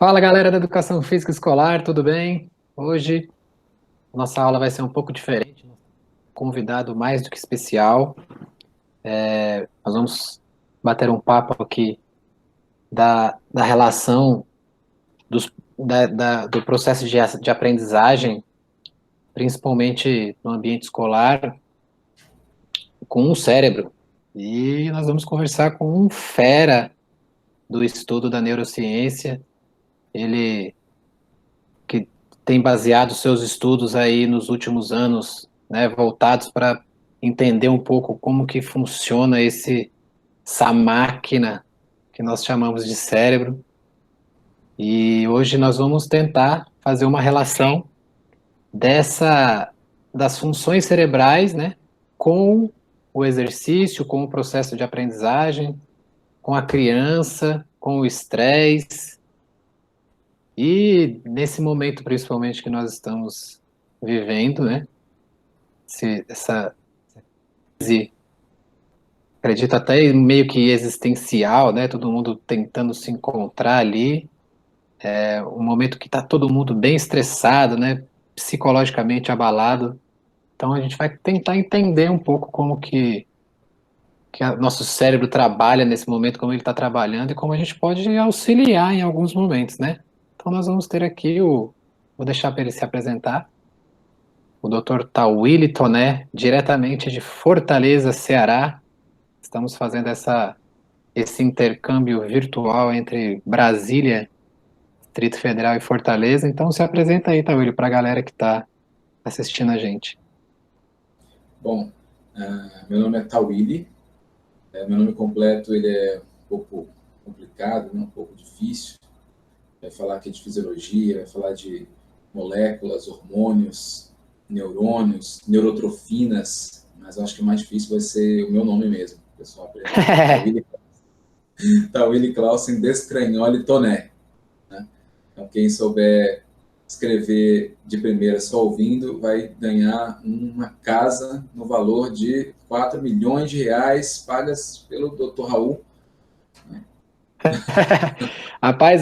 Fala galera da Educação Física Escolar, tudo bem? Hoje nossa aula vai ser um pouco diferente, convidado mais do que especial. Nós vamos bater um papo aqui da relação do processo de aprendizagem, principalmente no ambiente escolar, com o cérebro. E nós vamos conversar com um fera do estudo da neurociência, ele que tem baseado seus estudos aí nos últimos anos, né, voltados para entender um pouco como que funciona essa máquina que nós chamamos de cérebro. E hoje nós vamos tentar fazer uma relação dessa das funções cerebrais, né, com o exercício, com o processo de aprendizagem, com a criança, com o estresse. E nesse momento, principalmente, que nós estamos vivendo, né? Essa crise, acredito até meio que existencial, né? Todo mundo tentando se encontrar ali. É um momento que está todo mundo bem estressado, né? Psicologicamente abalado. Então a gente vai tentar entender um pouco como que nosso cérebro trabalha nesse momento, como ele está trabalhando e como a gente pode auxiliar em alguns momentos, né? Então nós vamos ter aqui vou deixar para ele se apresentar. O Dr. Tawili Toné, diretamente de Fortaleza, Ceará. Estamos fazendo esse intercâmbio virtual entre Brasília, Distrito Federal e Fortaleza. Então se apresenta aí, Tawili, para a galera que está assistindo a gente. Bom, meu nome é Tawili, meu nome completo ele é um pouco complicado, né, um pouco difícil. Vai falar aqui de fisiologia, vai falar de moléculas, hormônios, neurônios, neurotrofinas, mas eu acho que o mais difícil vai ser o meu nome mesmo. O pessoal aprender aqui, Tawili Clausen Descragnoli Toné. Né? Então, quem souber escrever de primeira só ouvindo, vai ganhar uma casa no valor de 4 milhões de reais pagas pelo Dr. Raul. Rapaz,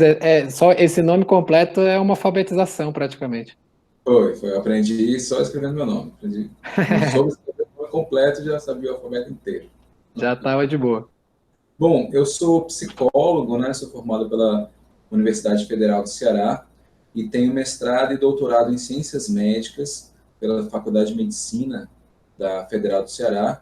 só esse nome completo é uma alfabetização praticamente. Foi. Eu aprendi só escrevendo meu nome. Aprendi, não soube escrever o nome completo, já sabia o alfabeto inteiro. Já estava de boa. Bom, eu sou psicólogo, né? Sou formado pela Universidade Federal do Ceará e tenho mestrado e doutorado em Ciências Médicas pela Faculdade de Medicina da Federal do Ceará,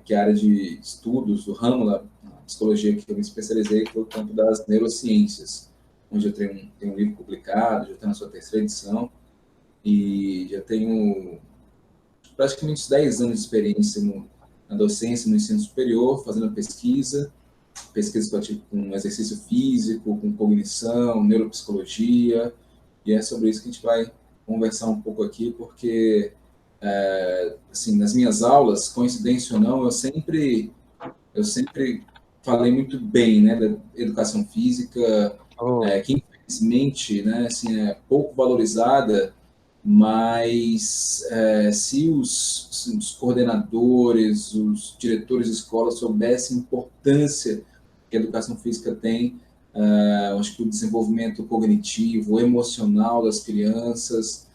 que é a área de estudos, o ramo da psicologia que eu me especializei foi o campo das neurociências, onde eu tenho um livro publicado, já estou na sua terceira edição, e já tenho praticamente 10 anos de experiência na docência, no ensino superior, fazendo pesquisa com exercício físico, com cognição, neuropsicologia, e é sobre isso que a gente vai conversar um pouco aqui, porque, assim, nas minhas aulas, coincidência ou não, eu sempre falei muito bem, né, da educação física, Oh. que infelizmente, né, assim, é pouco valorizada, mas se os coordenadores, os diretores de escola soubessem a importância que a educação física tem, acho que o desenvolvimento cognitivo, emocional das crianças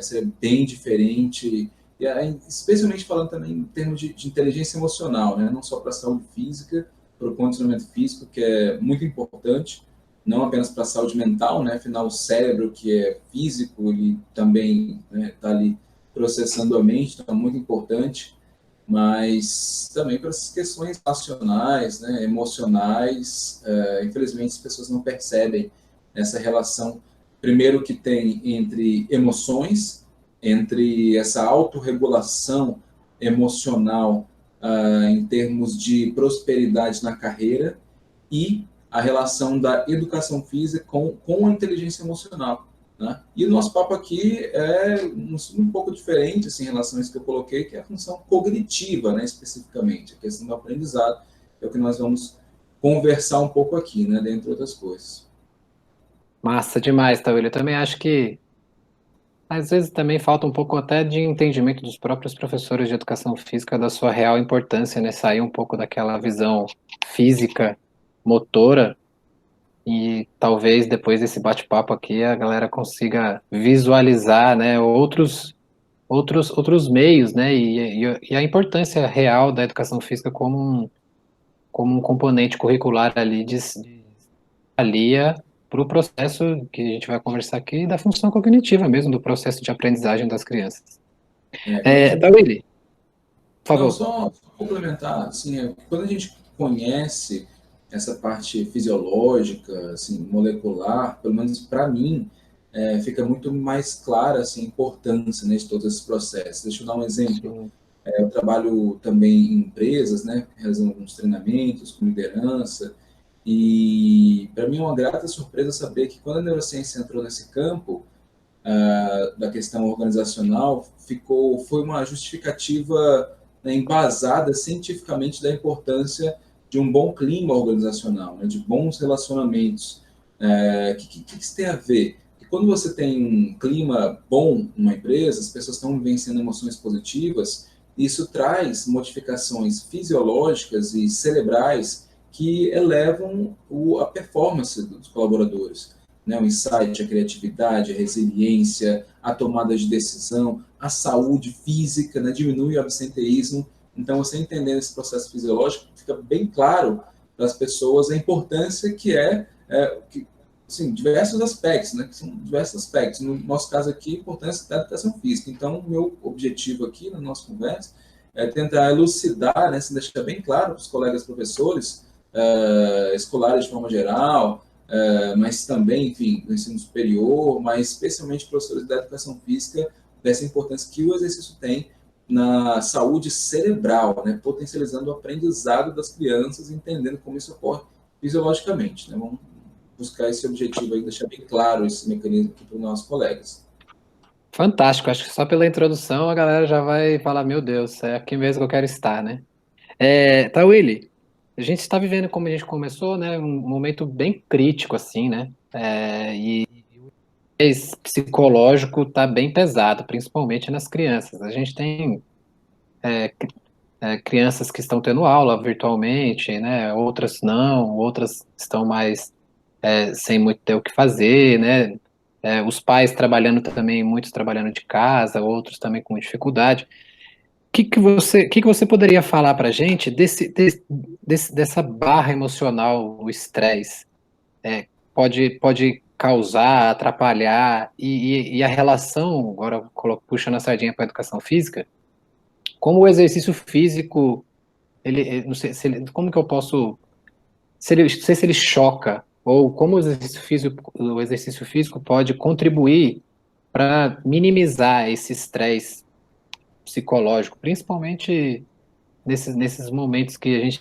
seria bem diferente, e especialmente falando também em termos de inteligência emocional, né? Não só para a saúde física, para o condicionamento físico, que é muito importante, não apenas para a saúde mental, né? Afinal, o cérebro, que é físico, ele também está ali processando a mente, então é muito importante, mas também para essas questões racionais, né? Emocionais, infelizmente as pessoas não percebem essa relação, primeiro que tem entre emoções, entre essa autorregulação emocional em termos de prosperidade na carreira e a relação da educação física com a inteligência emocional. Né? E o nosso papo aqui é um pouco diferente assim, em relação a isso que eu coloquei, que é a função cognitiva, né, especificamente, a questão do aprendizado, é o que nós vamos conversar um pouco aqui, né, dentre outras coisas. Massa demais, Tawili. Eu também acho que às vezes também falta um pouco até de entendimento dos próprios professores de educação física da sua real importância, né? Sair um pouco daquela visão física, motora e talvez depois desse bate-papo aqui a galera consiga visualizar, né, outros meios, né, e a importância real da educação física como um componente curricular ali de alia para o processo que a gente vai conversar aqui da função cognitiva mesmo, do processo de aprendizagem das crianças. Quando a gente Willy, por Não, favor. só complementar, assim, quando a gente conhece essa parte fisiológica, assim, molecular, pelo menos para mim, fica muito mais clara assim, a importância, né, de todos esses processos. Deixa eu dar um exemplo. Sim, Eu trabalho também em empresas, né, realizando alguns treinamentos com liderança, e para mim é uma grata surpresa saber que quando a neurociência entrou nesse campo, da questão organizacional foi uma justificativa, né, embasada cientificamente da importância de um bom clima organizacional, né, de bons relacionamentos. Que isso tem a ver? Que quando você tem um clima bom numa empresa, as pessoas estão vivenciando emoções positivas, isso traz modificações fisiológicas e cerebrais que elevam a performance dos colaboradores, né, o insight, a criatividade, a resiliência, a tomada de decisão, a saúde física, né, diminui o absenteísmo. Então, você entendendo esse processo fisiológico, fica bem claro para as pessoas a importância que assim, diversos aspectos, né, que são diversos aspectos. No nosso caso aqui, a importância da educação física. Então, o meu objetivo aqui na nossa conversa é tentar elucidar, né, se deixar bem claro para os colegas professores, escolares de forma geral, mas também, enfim, do ensino superior, mas especialmente professores da educação física, dessa importância que o exercício tem na saúde cerebral, né, potencializando o aprendizado das crianças, entendendo como isso ocorre fisiologicamente. Né? Vamos buscar esse objetivo aí, deixar bem claro esse mecanismo aqui para os nossos colegas. fantástico. Acho que só pela introdução a galera já vai falar, meu Deus, é aqui mesmo que eu quero estar, né? Tá, Willy, a gente está vivendo, como a gente começou, né, um momento bem crítico, assim, né? E o estresse psicológico está bem pesado, principalmente nas crianças. A gente tem crianças que estão tendo aula virtualmente, né? Outras não, outras estão mais sem muito ter o que fazer, né? Os pais trabalhando também, muitos trabalhando de casa, outros também com dificuldade. O que que você poderia falar para a gente dessa barra emocional, o estresse? Pode causar, atrapalhar, e a relação, agora puxando a sardinha para a educação física, como o exercício físico, não sei, como que eu posso, se ele choca, ou como o exercício físico pode contribuir para minimizar esse estresse psicológico, principalmente nesses momentos que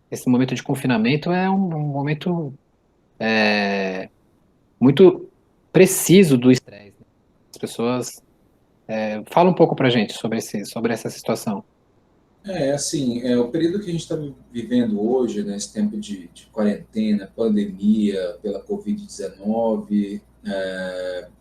esse momento de confinamento é um momento muito preciso do estresse, né? As pessoas fala um pouco para a gente sobre essa situação. Assim, o período que a gente está vivendo hoje, né, esse tempo de quarentena, pandemia pela Covid-19,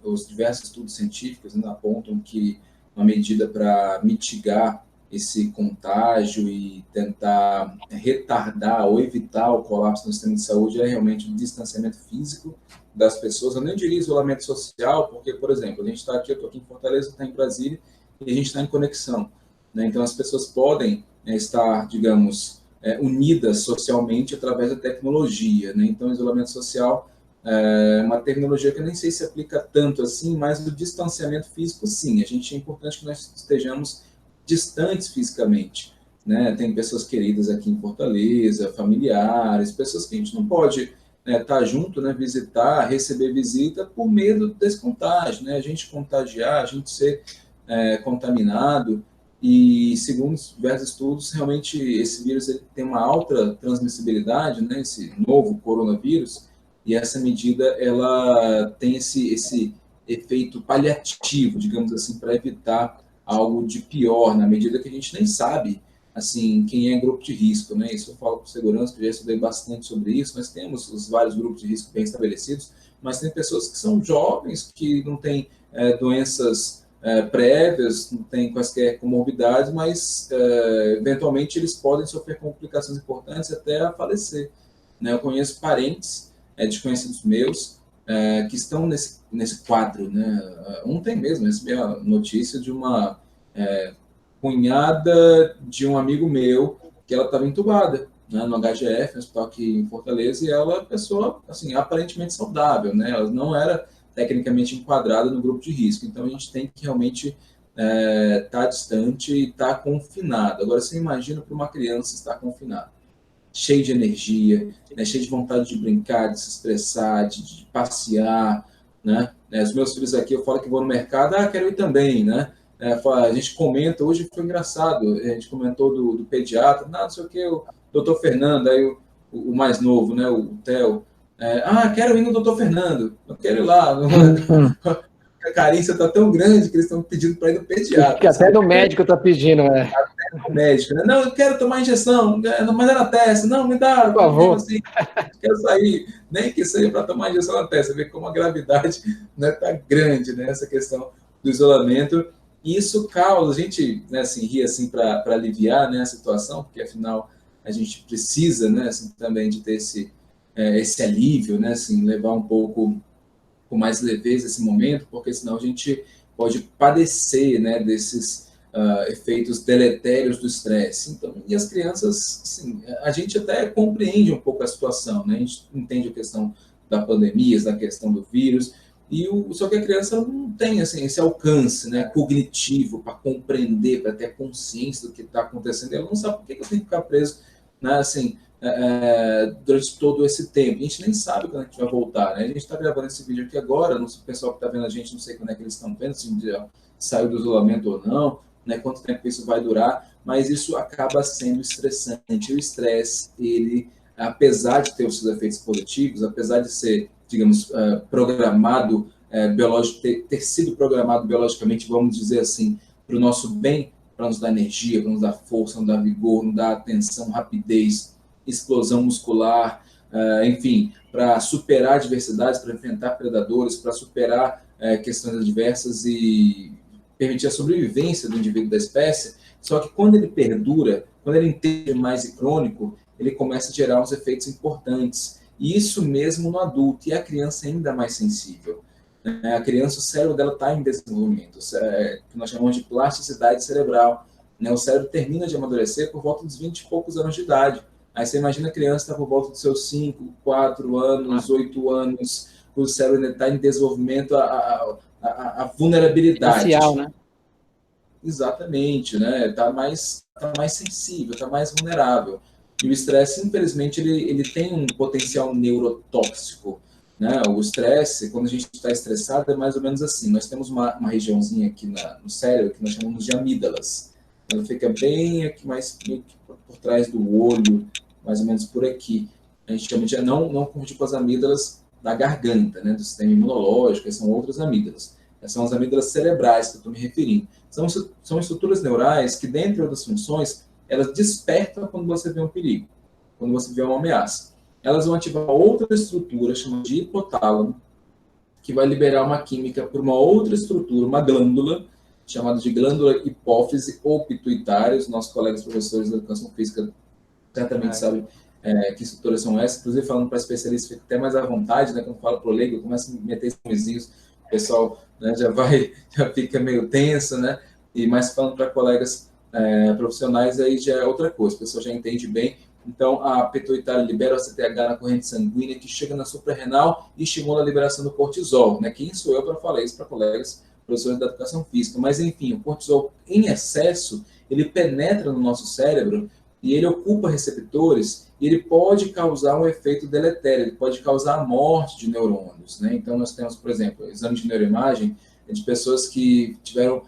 os diversos estudos científicos, né, apontam que uma medida para mitigar esse contágio e tentar retardar ou evitar o colapso no sistema de saúde é realmente o distanciamento físico das pessoas. Eu nem diria isolamento social, porque, por exemplo, a gente está aqui, eu estou aqui em Fortaleza, está em Brasília, e a gente está em conexão, né? Então, as pessoas podem, né, estar, digamos, unidas socialmente através da tecnologia. Né? Então, o isolamento social é uma tecnologia que eu nem sei se aplica tanto assim, mas o distanciamento físico, sim. É importante que nós estejamos distantes fisicamente. Né? Tem pessoas queridas aqui em Fortaleza, familiares, pessoas que a gente não pode estar junto, né, visitar, receber visita por medo desse contágio, né? A gente contagiar, a gente ser contaminado. E segundo diversos estudos, realmente esse vírus ele tem uma alta transmissibilidade, né, esse novo coronavírus, e essa medida ela tem esse efeito paliativo, digamos assim, para evitar algo de pior, na medida que a gente nem sabe assim quem é grupo de risco, né? Isso eu falo com segurança, porque já estudei bastante sobre isso. Nós temos os vários grupos de risco bem estabelecidos, mas tem pessoas que são jovens, que não têm doenças prévias, não têm quaisquer comorbidades, mas eventualmente eles podem sofrer complicações importantes até a falecer. Né? Eu conheço parentes de conhecidos meus que estão nesse quadro, né? Ontem mesmo recebi a notícia de uma cunhada de um amigo meu que ela estava entubada, né, no HGF, no hospital aqui em Fortaleza, e ela é uma pessoa, assim, aparentemente saudável, né? Ela não era tecnicamente enquadrada no grupo de risco. Então, a gente tem que realmente estar distante e estar confinado. Agora, você imagina para uma criança estar confinada, cheio de energia, né, cheio de vontade de brincar, de se expressar, de passear, né? Os meus filhos aqui, eu falo que vou no mercado, quero ir também, né? A gente comenta, hoje foi engraçado, a gente comentou do pediatra, não sei o que, o doutor Fernando, aí o mais novo, né, o Theo, quero ir no doutor Fernando, eu quero ir lá, a carência está tão grande que eles estão pedindo para ir no pediatra. Até no médico está pedindo, né? Médico, né? Não, eu quero tomar injeção, mas é na testa, não, me dá, por favor. Assim, quero sair, nem que seja para tomar injeção na testa, ver como a gravidade está, né, tá grande, né, essa questão do isolamento, e isso causa, a gente, né, assim, ri assim para aliviar, né, a situação, porque afinal a gente precisa, né, assim, também de ter esse alívio, né, assim, levar um pouco com mais leveza esse momento, porque senão a gente pode padecer, né, desses efeitos deletérios do estresse. Então, e as crianças, assim, a gente até compreende um pouco a situação, né? A gente entende a questão da pandemia, da questão do vírus, só que a criança não tem assim, esse alcance, né, cognitivo para compreender, para ter consciência do que está acontecendo. Ela não sabe por que eu tenho que ficar preso, né, assim, durante todo esse tempo. A gente nem sabe quando a gente vai voltar, né? A gente está gravando esse vídeo aqui agora, não sei, o pessoal que está vendo a gente, não sei quando é que eles estão vendo, se saiu do isolamento ou não, né, quanto tempo isso vai durar, mas isso acaba sendo estressante. O estresse, ele, apesar de ter os seus efeitos positivos, apesar de ser, digamos, programado, ter sido programado biologicamente, vamos dizer assim, para o nosso bem, para nos dar energia, para nos dar força, nos dar vigor, nos dar atenção, rapidez, explosão muscular, enfim, para superar adversidades, para enfrentar predadores, para superar questões adversas e permitir a sobrevivência do indivíduo da espécie. Só que quando ele perdura, quando ele entende mais e crônico, ele começa a gerar uns efeitos importantes. E isso mesmo no adulto, e a criança é ainda mais sensível. A criança, o cérebro dela está em desenvolvimento, que nós chamamos de plasticidade cerebral. O cérebro termina de amadurecer por volta dos 20 e poucos anos de idade. Aí você imagina a criança está por volta dos seus 5, 4 anos, 8 anos, o cérebro está em desenvolvimento, a vulnerabilidade. Social, né? Exatamente, né? Tá mais sensível, está mais vulnerável. E o estresse, infelizmente, ele tem um potencial neurotóxico, né? O estresse, quando a gente está estressado, é mais ou menos assim. Nós temos uma regiãozinha aqui no cérebro que nós chamamos de amígdalas. Ela fica bem aqui, mais por trás do olho, mais ou menos por aqui. A gente chama de não confundir com as amígdalas da garganta, né? Do sistema imunológico, são outras amígdalas. Essas são as amígdalas cerebrais que eu estou me referindo. São estruturas neurais que, dentre outras funções, elas despertam quando você vê um perigo, quando você vê uma ameaça. Elas vão ativar outra estrutura, chamada de hipotálamo, que vai liberar uma química para uma outra estrutura, uma glândula, chamada de glândula hipófise ou pituitária. Os nossos colegas professores da educação física certamente sabem que estruturas são essas. Inclusive, falando para especialistas, fica até mais à vontade, né? Quando falo para o leigo, eu começo a meter esses nomezinhos, o pessoal, né, já fica meio tenso, né? Mas falando para colegas profissionais, aí já é outra coisa, o pessoal já entende bem. Então, a pituitária libera o ACTH na corrente sanguínea, que chega na suprarrenal e estimula a liberação do cortisol, né? Quem sou eu para falar isso para colegas professores da educação física? Mas, enfim, o cortisol em excesso, ele penetra no nosso cérebro e ele ocupa receptores e ele pode causar um efeito deletério, ele pode causar a morte de neurônios, né? Então, nós temos, por exemplo, exame de neuroimagem de pessoas que tiveram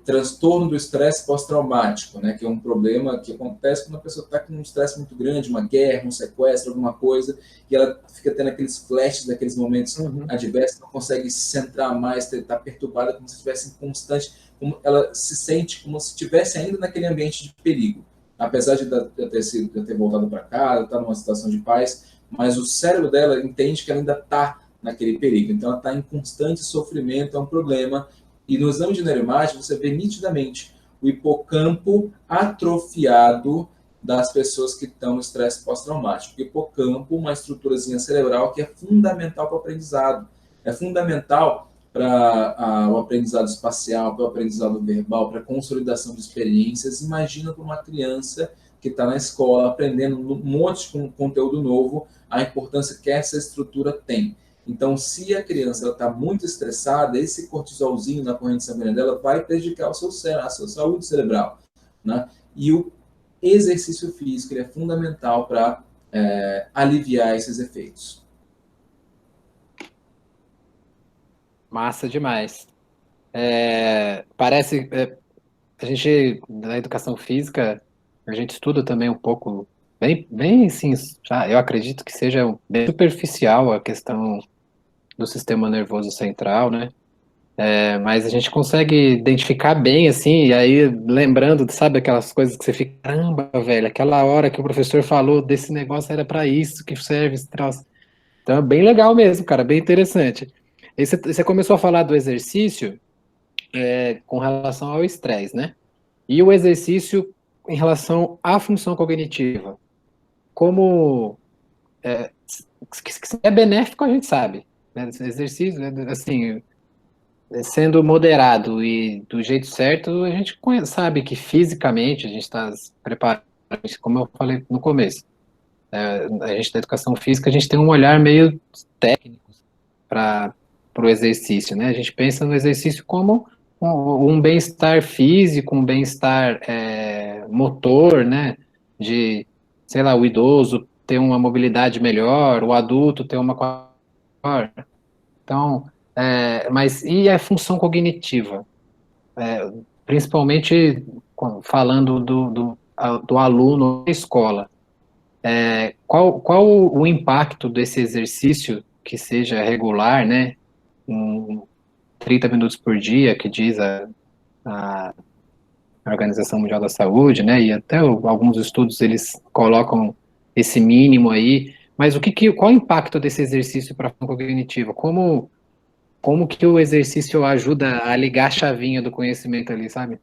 transtorno do estresse pós-traumático, né, que é um problema que acontece quando a pessoa está com um estresse muito grande, uma guerra, um sequestro, alguma coisa, e ela fica tendo aqueles flashes daqueles momentos adversos, não consegue se centrar mais, está perturbada, como se estivesse em constante, como ela se sente como se estivesse ainda naquele ambiente de perigo, apesar de ter voltado para casa, estar numa situação de paz, mas o cérebro dela entende que ela ainda está naquele perigo, então ela está em constante sofrimento, é um problema. E no exame de neuroimagem você vê nitidamente o hipocampo atrofiado das pessoas que estão no estresse pós-traumático. O hipocampo, uma estruturazinha cerebral que é fundamental para o aprendizado, é fundamental para o aprendizado espacial, para o aprendizado verbal, para a consolidação de experiências. Imagina para uma criança que está na escola aprendendo um monte de conteúdo novo, a importância que essa estrutura tem. Então, se a criança está muito estressada, esse cortisolzinho na corrente sanguínea dela vai prejudicar a sua saúde cerebral, né? E o exercício físico ele é fundamental para aliviar esses efeitos. Massa demais. Parece, a gente, na educação física, a gente estuda também um pouco, bem assim, eu acredito que seja bem superficial a questão do sistema nervoso central, né? Mas a gente consegue identificar bem, assim, e aí lembrando, sabe, aquelas coisas que você fica, caramba, velho, aquela hora que o professor falou desse negócio era para isso que serve esse troço. Então é bem legal mesmo, cara, bem interessante. E você começou a falar do exercício com relação ao estresse, né? E o exercício em relação à função cognitiva. Como que é benéfico, a gente sabe. Né? Esse exercício, assim, sendo moderado e do jeito certo, a gente sabe que fisicamente a gente está preparado, como eu falei no começo. A gente da educação física, a gente tem um olhar meio técnico para o exercício, né? A gente pensa no exercício como um bem-estar físico, um bem-estar motor, né? De, sei lá, o idoso ter uma mobilidade melhor, o adulto ter uma melhor. Então, mas e a função cognitiva? Principalmente falando do aluno na escola. Qual o impacto desse exercício que seja regular, né? 30 minutos por dia, que diz a Organização Mundial da Saúde, né? E até alguns estudos eles colocam esse mínimo aí. Mas qual o impacto desse exercício para a função cognitiva? Como que o exercício ajuda a ligar a chavinha do conhecimento ali, sabe?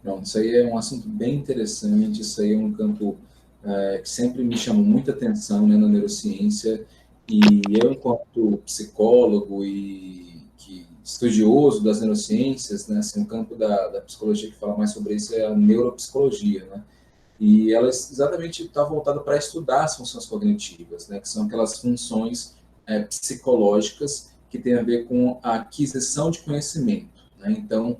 Pronto, isso aí é um assunto bem interessante, isso aí é um campo que sempre me chamou muita atenção, né, na neurociência, e eu, enquanto psicólogo e estudioso das neurociências, né, assim, um campo da psicologia que fala mais sobre isso é a neuropsicologia, né, e ela exatamente está voltada para estudar as funções cognitivas, né, que são aquelas funções psicológicas que têm a ver com a aquisição de conhecimento, né, então,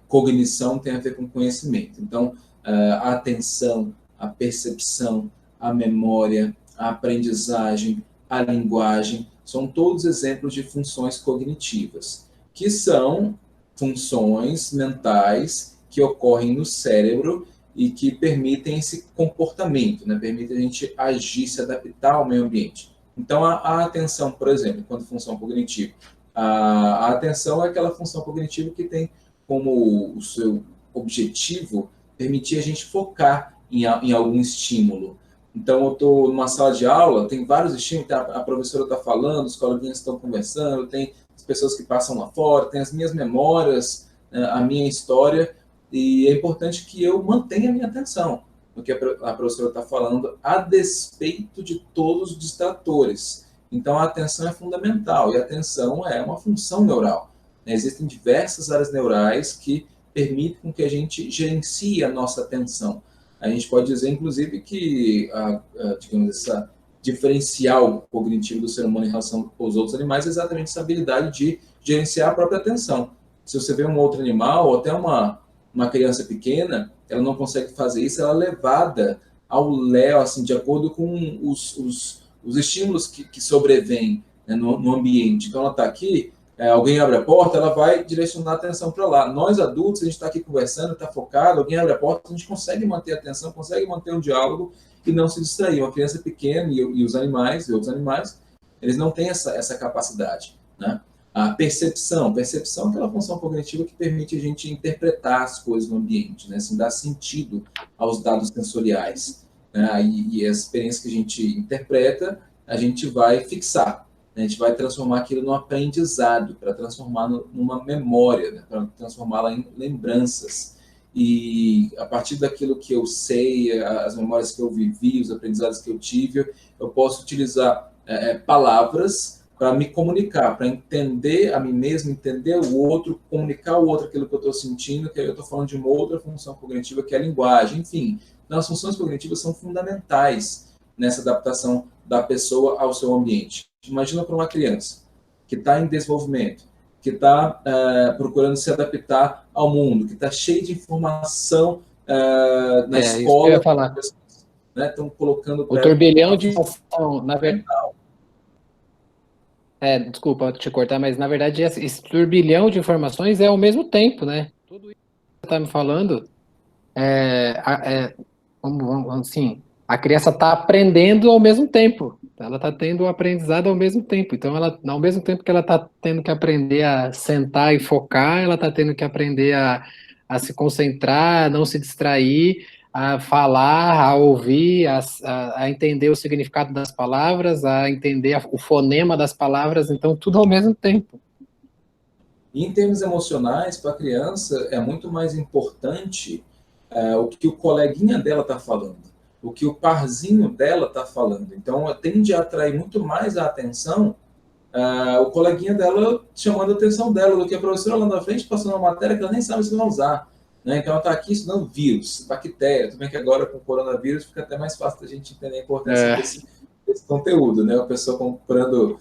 cognição tem a ver com conhecimento. Então, a atenção, a percepção, a memória, a aprendizagem, a linguagem, são todos exemplos de funções cognitivas, que são funções mentais que ocorrem no cérebro e que permitem esse comportamento, né? Permitem a gente agir, se adaptar ao meio ambiente. Então, a atenção, por exemplo, enquanto função cognitiva, a atenção é aquela função cognitiva que tem como o seu objetivo permitir a gente focar em algum estímulo. Então, eu estou numa sala de aula, tem vários estímulos, a professora está falando, os coleguinhas estão conversando, tem as pessoas que passam lá fora, tem as minhas memórias, a minha história, e é importante que eu mantenha a minha atenção no que a professora está falando, a despeito de todos os distratores. Então, a atenção é fundamental, e a atenção é uma função neural. Existem diversas áreas neurais que permitem com que a gente gerencie a nossa atenção. A gente pode dizer, inclusive, que digamos, essa diferencial cognitivo do ser humano em relação aos outros animais é exatamente essa habilidade de gerenciar a própria atenção. Se você vê um outro animal, ou até uma criança pequena, ela não consegue fazer isso, ela é levada ao léu, assim, de acordo com os estímulos que sobrevêm, né, no ambiente. Então, ela está aqui, alguém abre a porta, ela vai direcionar a atenção para lá. Nós, adultos, a gente está aqui conversando, está focado, alguém abre a porta, a gente consegue manter a atenção, consegue manter um diálogo e não se distrair. Uma criança pequena e os animais, e outros animais, eles não têm essa capacidade, né? A percepção é aquela função cognitiva que permite a gente interpretar as coisas no ambiente, né? Assim, dar sentido aos dados sensoriais, né? E as experiências que a gente interpreta, a gente vai fixar. A gente vai transformar aquilo num aprendizado, para transformar numa memória, né? Para transformá-la em lembranças. e a partir daquilo que eu sei, as memórias que eu vivi, os aprendizados que eu tive, eu posso utilizar palavras para me comunicar, para entender a mim mesmo, entender o outro, comunicar ao outro aquilo que eu estou sentindo, que aí eu estou falando de uma outra função cognitiva, que é a linguagem. Enfim, então, as funções cognitivas são fundamentais nessa adaptação da pessoa ao seu ambiente. Imagina para uma criança que está em desenvolvimento, que está procurando se adaptar ao mundo, que está cheio de informação na Isso que eu ia escola, falar. né, estão colocando O para ela turbilhão uma de função informação, na verdade. fundamental. Desculpa te cortar, mas na verdade esse turbilhão de informações é ao mesmo tempo, né? Tudo isso que você está me falando assim, a criança está aprendendo ao mesmo tempo. Ela está tendo o aprendizado ao mesmo tempo. Então, ao mesmo tempo que ela está tendo que aprender a sentar e focar, ela está tendo que aprender a se concentrar, a não se distrair, a falar, a ouvir, a entender o significado das palavras, a entender o fonema das palavras. Então, tudo ao mesmo tempo. E em termos emocionais, para a criança, é muito mais importante o que o coleguinha dela está falando, o que o parzinho dela está falando. Então, tende a atrair muito mais a atenção o coleguinha dela chamando a atenção dela do que a professora lá na frente passando uma matéria que ela nem sabe se vai usar. Né? Então, ela está aqui estudando vírus, bactéria. Tudo bem que agora com o coronavírus fica até mais fácil da gente entender a importância desse conteúdo. Né? A pessoa comprando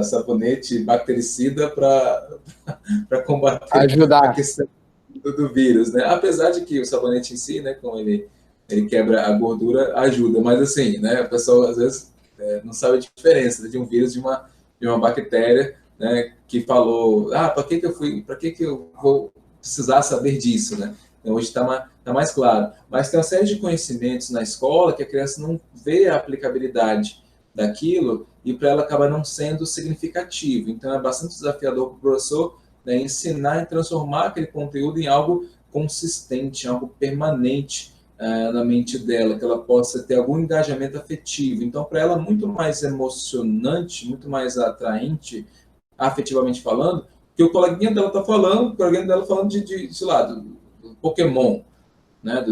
sabonete bactericida para combater a Ajudar. questão do vírus, né? Apesar de que o sabonete em si, né, como ele quebra a gordura, ajuda, mas assim, né, o pessoal às vezes não sabe a diferença de um vírus de uma bactéria, né, que falou, para que eu vou precisar saber disso, né? Então, hoje está mais claro. Mas tem uma série de conhecimentos na escola que a criança não vê a aplicabilidade daquilo e para ela acaba não sendo significativo. Então, é bastante desafiador para o professor, né, ensinar e transformar aquele conteúdo em algo consistente, algo permanente na mente dela, que ela possa ter algum engajamento afetivo. Então, para ela, muito mais emocionante, muito mais atraente, afetivamente falando, que o coleguinha dela está falando, o coleguinha dela falando sei lá, do Pokémon, né,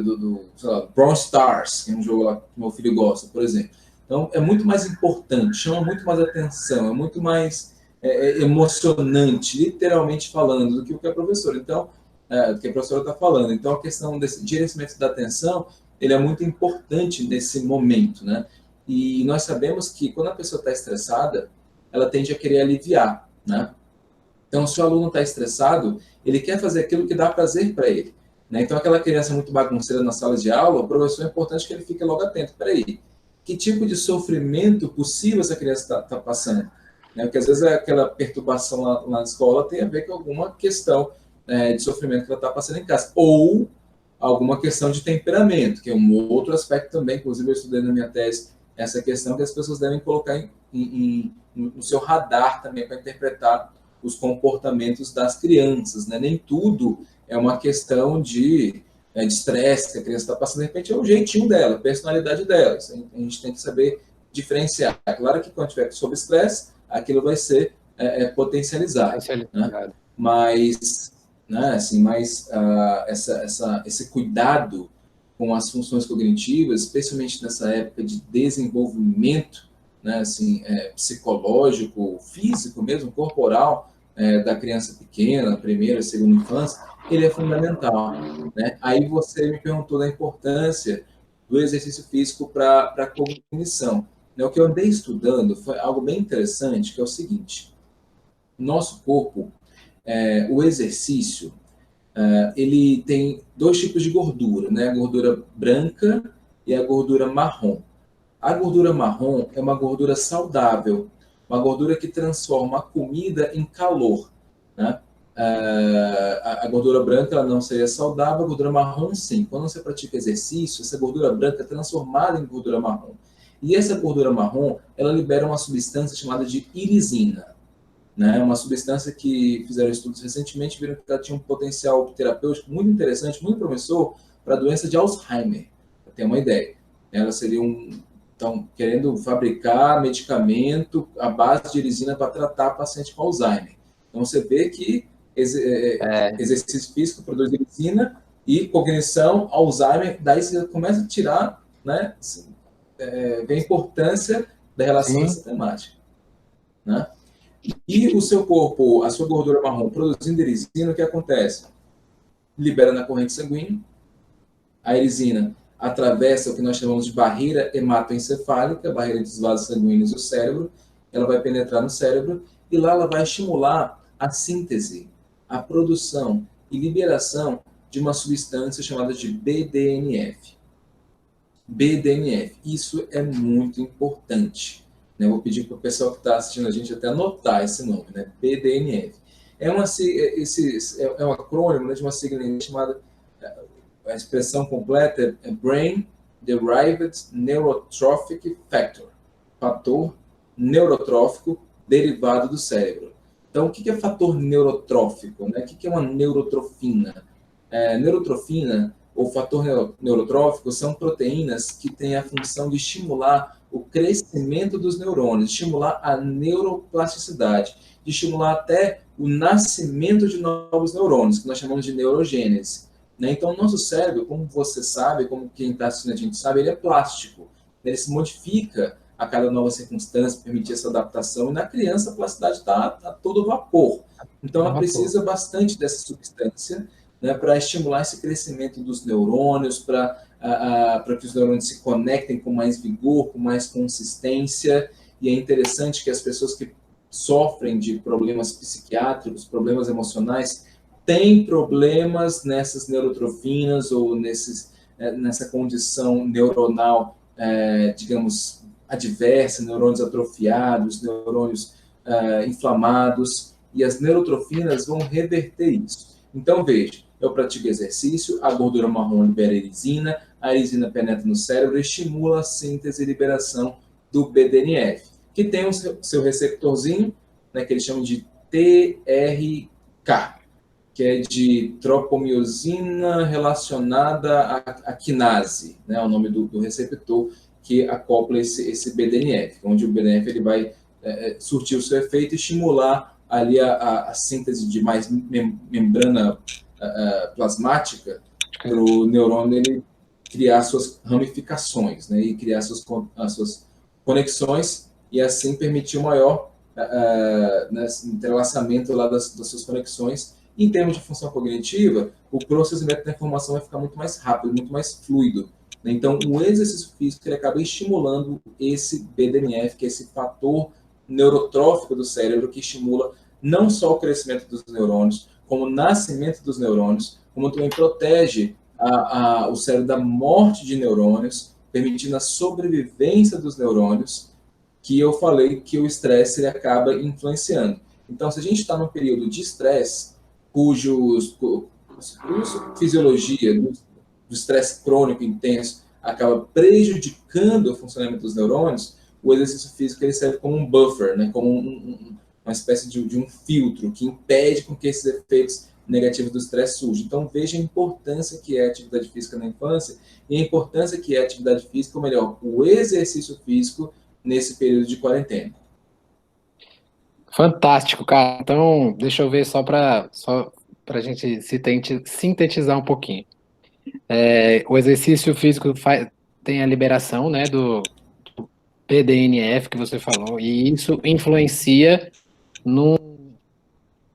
sei lá, Brawl Stars, que é um jogo lá que meu filho gosta, por exemplo. Então, é muito mais importante, chama muito mais atenção, é muito mais emocionante, literalmente falando, do que o que a professora. Então, do que a professora está falando. Então, a questão desse direcionamento da atenção, ele é muito importante nesse momento, né? E nós sabemos que quando a pessoa está estressada, ela tende a querer aliviar, né? Então, se o aluno está estressado, ele quer fazer aquilo que dá prazer para ele. Né? Então, aquela criança muito bagunceira na sala de aula, o professor é importante que ele fique logo atento. Peraí, que tipo de sofrimento possível essa criança está passando? Né? Porque, às vezes, aquela perturbação lá na escola tem a ver com alguma questão de sofrimento que ela está passando em casa. Ou alguma questão de temperamento, que é um outro aspecto também. Inclusive, eu estudei na minha tese essa questão que as pessoas devem colocar no seu radar também para interpretar os comportamentos das crianças, né? Nem tudo é uma questão de estresse que a criança está passando, de repente é o jeitinho dela, a personalidade dela. A gente tem que saber diferenciar. É claro que quando estiver sob estresse, aquilo vai ser potencializado. Né? Mas, né, assim, esse cuidado com as funções cognitivas, especialmente nessa época de desenvolvimento, né, assim, psicológico, físico mesmo, corporal, da criança pequena, primeira, segunda infância, ele é fundamental. Né? Aí você me perguntou da importância do exercício físico para a cognição. O que eu andei estudando foi algo bem interessante, que é o seguinte: nosso corpo, o exercício, ele tem dois tipos de gordura, né? A gordura branca e a gordura marrom. A gordura marrom é uma gordura saudável, uma gordura que transforma a comida em calor. Né? A gordura branca ela não seria saudável, a gordura marrom sim. Quando você pratica exercício, essa gordura branca é transformada em gordura marrom. E essa gordura marrom, ela libera uma substância chamada de irisina. Né? Uma substância que fizeram estudos recentemente, viram que ela tinha um potencial terapêutico muito interessante, muito promissor para a doença de Alzheimer, para ter uma ideia. Ela seria estão querendo fabricar medicamento à base de irisina para tratar paciente com Alzheimer. Então, você vê que É, exercício físico produz irisina e cognição, Alzheimer, daí você começa a tirar, né, vem a importância da relação sim, dessa temática, né? E o seu corpo, a sua gordura marrom produzindo erisina, o que acontece? Libera na corrente sanguínea, a erisina atravessa o que nós chamamos de barreira hematoencefálica, a barreira entre os vasos sanguíneos e o cérebro, ela vai penetrar no cérebro e lá ela vai estimular a síntese, a produção e liberação de uma substância chamada de BDNF. BDNF, isso é muito importante. Né? Vou pedir para o pessoal que está assistindo a gente até anotar esse nome, né? BDNF. É um acrônimo, né, de uma sigla chamada, a expressão completa é Brain Derived Neurotrophic Factor, fator neurotrófico derivado do cérebro. Então, o que é fator neurotrófico? Né? O que é uma neurotrofina? Neurotrofina ou fator neurotrófico são proteínas que têm a função de estimular o crescimento dos neurônios, estimular a neuroplasticidade, de estimular até o nascimento de novos neurônios, que nós chamamos de neurogênese. Né? Então, o nosso cérebro, como você sabe, como quem está assistindo a gente sabe, ele é plástico. Ele se modifica a cada nova circunstância, permitir essa adaptação. E na criança, a plasticidade está a todo vapor. Então, ela precisa bastante dessa substância, né, para estimular esse crescimento dos neurônios, para que os neurônios se conectem com mais vigor, com mais consistência. E é interessante que as pessoas que sofrem de problemas psiquiátricos, problemas emocionais, têm problemas nessas neurotrofinas ou nessa condição neuronal, digamos, adversa, neurônios atrofiados, neurônios inflamados, e as neurotrofinas vão reverter isso. Então, veja, eu pratico exercício, a gordura marrom libera erisina, a erisina penetra no cérebro e estimula a síntese e liberação do BDNF, que tem o seu receptorzinho, né, que eles chamam de TRK, que é de tropomiosina relacionada à quinase, né, é o nome do receptor que acopla esse BDNF, onde o BDNF ele vai surtir o seu efeito e estimular ali a síntese de mais membrana plasmática para o neurônio ele criar suas ramificações, né, e criar as suas conexões e assim permitir o maior entrelaçamento lá das suas conexões. Em termos de função cognitiva, o processamento da informação vai ficar muito mais rápido, muito mais fluido. Então, o exercício físico ele acaba estimulando esse BDNF, que é esse fator neurotrófico do cérebro, que estimula não só o crescimento dos neurônios, como o nascimento dos neurônios, como também protege o cérebro da morte de neurônios, permitindo a sobrevivência dos neurônios, que eu falei que o estresse ele acaba influenciando. Então, se a gente está num período de estresse, cuja fisiologia do estresse crônico intenso acaba prejudicando o funcionamento dos neurônios, o exercício físico ele serve como um buffer, né? Como uma espécie de um filtro que impede com que esses efeitos negativos do estresse surjam. Então, veja a importância que é a atividade física na infância e a importância que é a atividade física, ou melhor, o exercício físico nesse período de quarentena. fantástico, cara. Então, deixa eu ver só para a gente sintetizar um pouquinho. O exercício físico tem a liberação, né, do PDNF que você falou, e isso influencia no,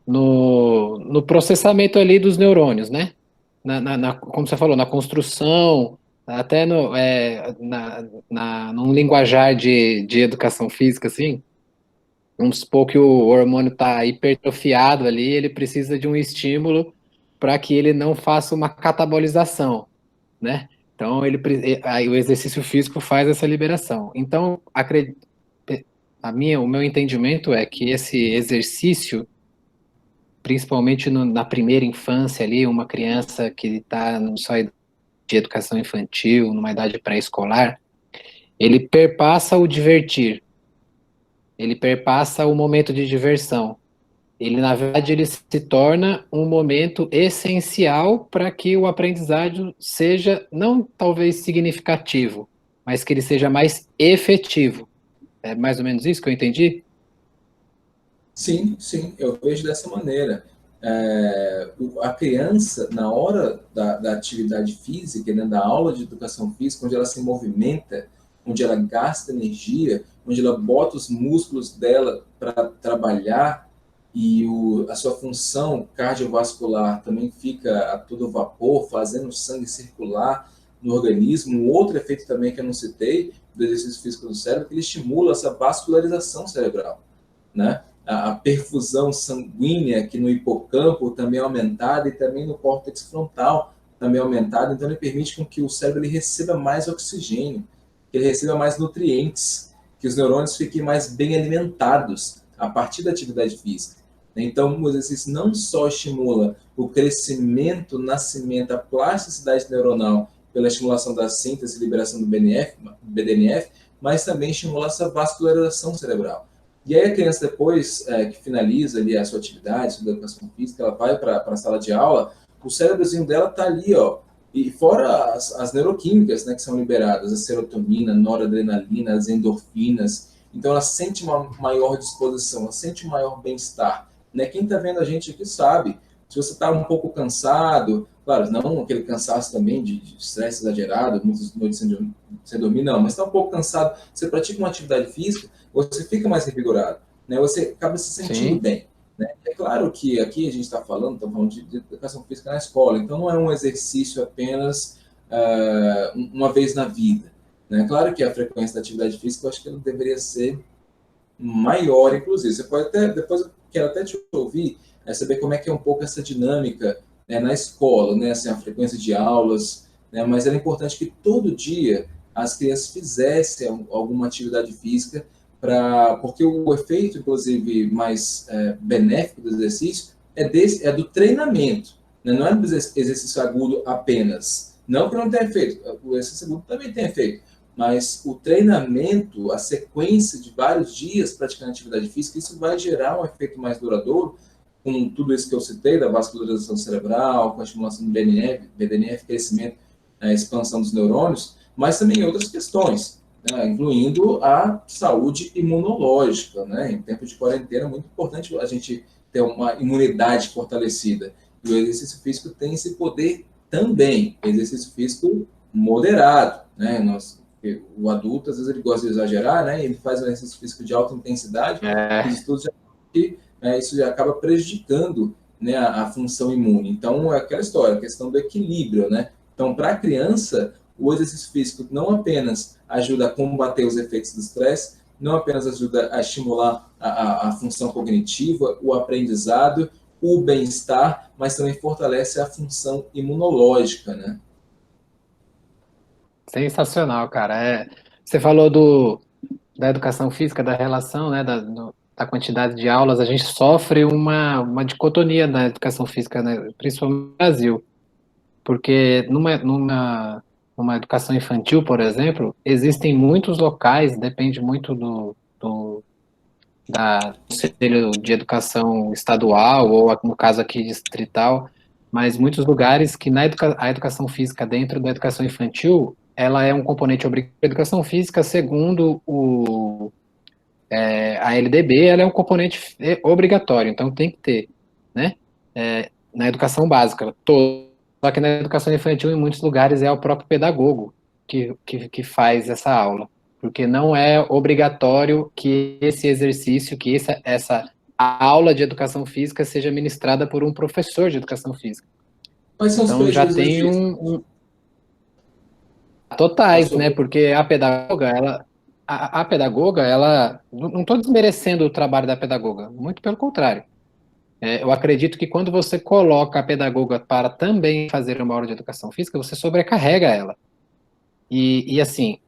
no processamento ali dos neurônios, né? Como você falou, na construção, até num linguajar de educação física, assim, vamos supor que o hormônio está hipertrofiado ali, ele precisa de um estímulo para que ele não faça uma catabolização, né? Então, aí o exercício físico faz essa liberação. Então, o meu entendimento é que esse exercício, principalmente na primeira infância ali, uma criança que está só de educação infantil, numa idade pré-escolar, ele perpassa o divertir, ele perpassa o momento de diversão. Ele, na verdade, ele se torna um momento essencial para que o aprendizado seja, não talvez significativo, mas que ele seja mais efetivo. É mais ou menos isso que eu entendi? Sim, sim, eu vejo dessa maneira. a criança, na hora da atividade física, né, da aula de educação física, onde ela se movimenta, onde ela gasta energia, onde ela bota os músculos dela para trabalhar e a sua função cardiovascular também fica a todo vapor, fazendo o sangue circular no organismo. Um outro efeito também que eu não citei do exercício físico no cérebro é que ele estimula essa vascularização cerebral, né? A perfusão sanguínea aqui no hipocampo também é aumentada e também no córtex frontal também é aumentada, então ele permite com que o cérebro ele receba mais oxigênio, que ele receba mais nutrientes, que os neurônios fiquem mais bem alimentados a partir da atividade física. Então, o exercício não só estimula o crescimento, o nascimento, a plasticidade neuronal pela estimulação da síntese e liberação do BDNF, mas também estimula essa vascularização cerebral. E aí a criança, depois que finaliza ali a sua atividade, sua educação física, ela vai para a sala de aula, o cérebrozinho dela está ali, ó, e fora as neuroquímicas, né, que são liberadas, a serotonina, a noradrenalina, as endorfinas, então ela sente uma maior disposição, ela sente um maior bem-estar. Né? Quem está vendo a gente aqui sabe, se você está um pouco cansado, claro, não aquele cansaço também de estresse exagerado, muitas noites sem dormir, não, mas está um pouco cansado, você pratica uma atividade física, você fica mais revigorado, né? Você acaba se sentindo bem. Né? É claro que aqui a gente está falando de educação física na escola, então não é um exercício apenas uma vez na vida. Né? Claro que a frequência da atividade física eu acho que ela deveria ser maior, inclusive. Você pode até, depois eu quero até te ouvir, saber como é que é um pouco essa dinâmica, né, na escola, né, assim, a frequência de aulas, né, mas era importante que todo dia as crianças fizessem alguma atividade física, porque o efeito, inclusive, mais benéfico do exercício é do treinamento, né, não é do exercício agudo apenas. Não que não tenha efeito, o exercício agudo também tem efeito, mas o treinamento, a sequência de vários dias praticando atividade física, isso vai gerar um efeito mais duradouro, com tudo isso que eu citei, da vascularização cerebral, com a estimulação do BDNF, crescimento, a expansão dos neurônios, mas também outras questões, né, incluindo a saúde imunológica. Né? Em tempo de quarentena é muito importante a gente ter uma imunidade fortalecida. E o exercício físico tem esse poder também, exercício físico moderado. Né? O adulto, às vezes, ele gosta de exagerar, né? Ele faz um exercício físico de alta intensidade, os estudos já que isso já acaba prejudicando, né, a função imune. Então, é aquela história, a questão do equilíbrio, né? Então, para a criança, o exercício físico não apenas ajuda a combater os efeitos do estresse, não apenas ajuda a estimular a função cognitiva, o aprendizado, o bem-estar, mas também fortalece a função imunológica, né? Sensacional, cara. Você falou da educação física, da relação, né, da quantidade de aulas. A gente sofre uma dicotomia na educação física, né, principalmente no Brasil, porque numa educação infantil, por exemplo, existem muitos locais, depende muito do Conselho de Educação Estadual, ou no caso aqui distrital, mas muitos lugares que a educação física dentro da educação infantil, ela é um componente obrigatório. A educação física, segundo a LDB, ela é um componente obrigatório, então tem que ter, né? Na educação básica, só que na educação infantil, em muitos lugares, é o próprio pedagogo que faz essa aula, porque não é obrigatório que esse exercício, que essa aula de educação física seja ministrada por um professor de educação física. Quais são os Então já prejuízos tem disso? totais, né? Porque a pedagoga, não estou desmerecendo o trabalho da pedagoga, muito pelo contrário. Eu acredito que quando você coloca a pedagoga para também fazer uma aula de educação física, você sobrecarrega ela. E assim,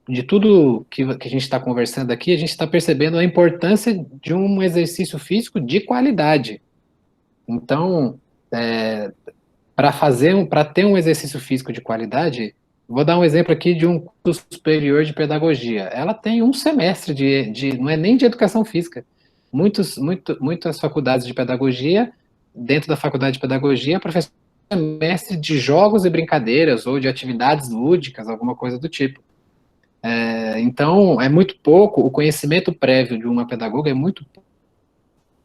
de tudo que a gente está conversando aqui, a gente está percebendo a importância de um exercício físico de qualidade. Então, para ter um exercício físico de qualidade, vou dar um exemplo aqui de um curso superior de pedagogia. Ela tem um semestre não é nem de educação física. Muitas faculdades de pedagogia, dentro da faculdade de pedagogia, a professora é mestre de jogos e brincadeiras ou de atividades lúdicas, alguma coisa do tipo. Então, é muito pouco, o conhecimento prévio de uma pedagoga é muito pouco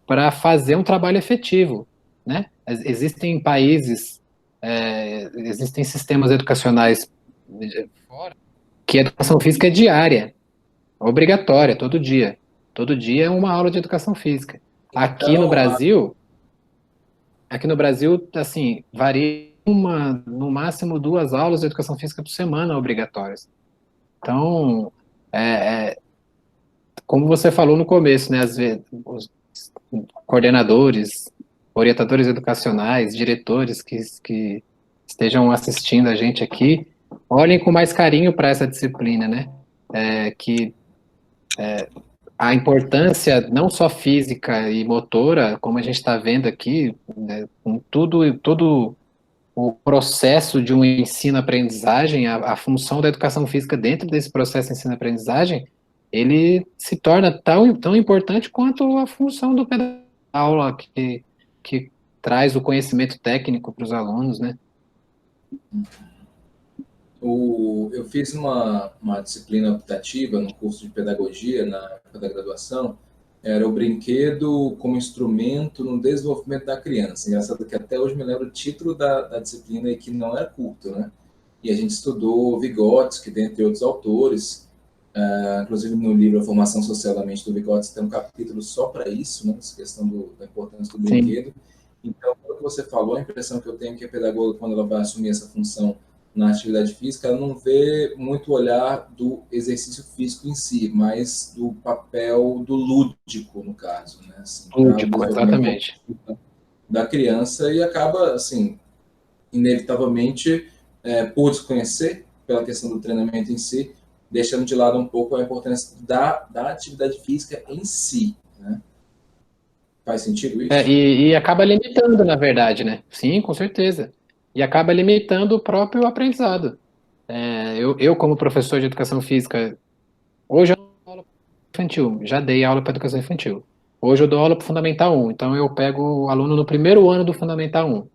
para fazer um trabalho efetivo, né? Existem países, existem sistemas educacionais que a educação física é diária, obrigatória, todo dia. Todo dia é uma aula de educação física. Aqui no Então, Brasil, assim, varia no máximo 2 aulas de educação física por semana obrigatórias. Então, como você falou no começo, né, às vezes, os coordenadores, orientadores educacionais, diretores que estejam assistindo a gente aqui, olhem com mais carinho para essa disciplina, né? Que a importância não só física e motora, como a gente está vendo aqui, né, com todo o processo de um ensino-aprendizagem, a função da educação física dentro desse processo de ensino-aprendizagem, ele se torna tão importante quanto a função do pedagogo da aula que traz o conhecimento técnico para os alunos, né? eu fiz uma disciplina optativa no curso de pedagogia na época da graduação. Era o brinquedo como instrumento no desenvolvimento da criança. Engraçado que até hoje me lembro o título da disciplina, e que não era curto, né? E a gente estudou Vygotsky, dentre outros autores. Inclusive no livro A Formação Social da Mente do Vygotsky tem um capítulo só para isso, né? Essa questão da importância do Sim. brinquedo. Então, pelo que você falou, a impressão que eu tenho é que a pedagoga, quando ela vai assumir essa função na atividade física, ela não vê muito o olhar do exercício físico em si, mas do papel do lúdico, no caso, né? Assim, para o Lúdico, desenvolvimento exatamente. da criança, e acaba, assim, inevitavelmente, por desconhecer, pela questão do treinamento em si, deixando de lado um pouco a importância da atividade física em si, né? Faz sentido isso? E acaba limitando, na verdade, né? Sim, com certeza. E acaba limitando o próprio aprendizado. Eu, como professor de educação física, hoje eu dou aula para infantil, já dei aula para educação infantil. Hoje eu dou aula para o Fundamental 1, então eu pego o aluno no primeiro ano do Fundamental 1.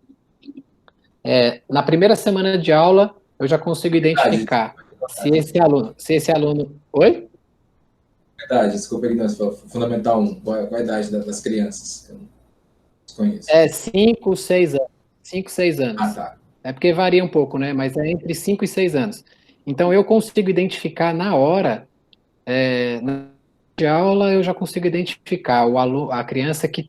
Na primeira semana de aula, eu já consigo identificar se esse aluno. Oi? Verdade, desculpa, então, você falou Fundamental 1, qual a idade das crianças? Eu não desconheço. 5, 6 anos. 5, 6 Ah, anos. tá. É porque varia um pouco, né? Mas é entre 5 e 6 anos. Então eu consigo identificar na hora, na de aula, eu já consigo identificar a criança que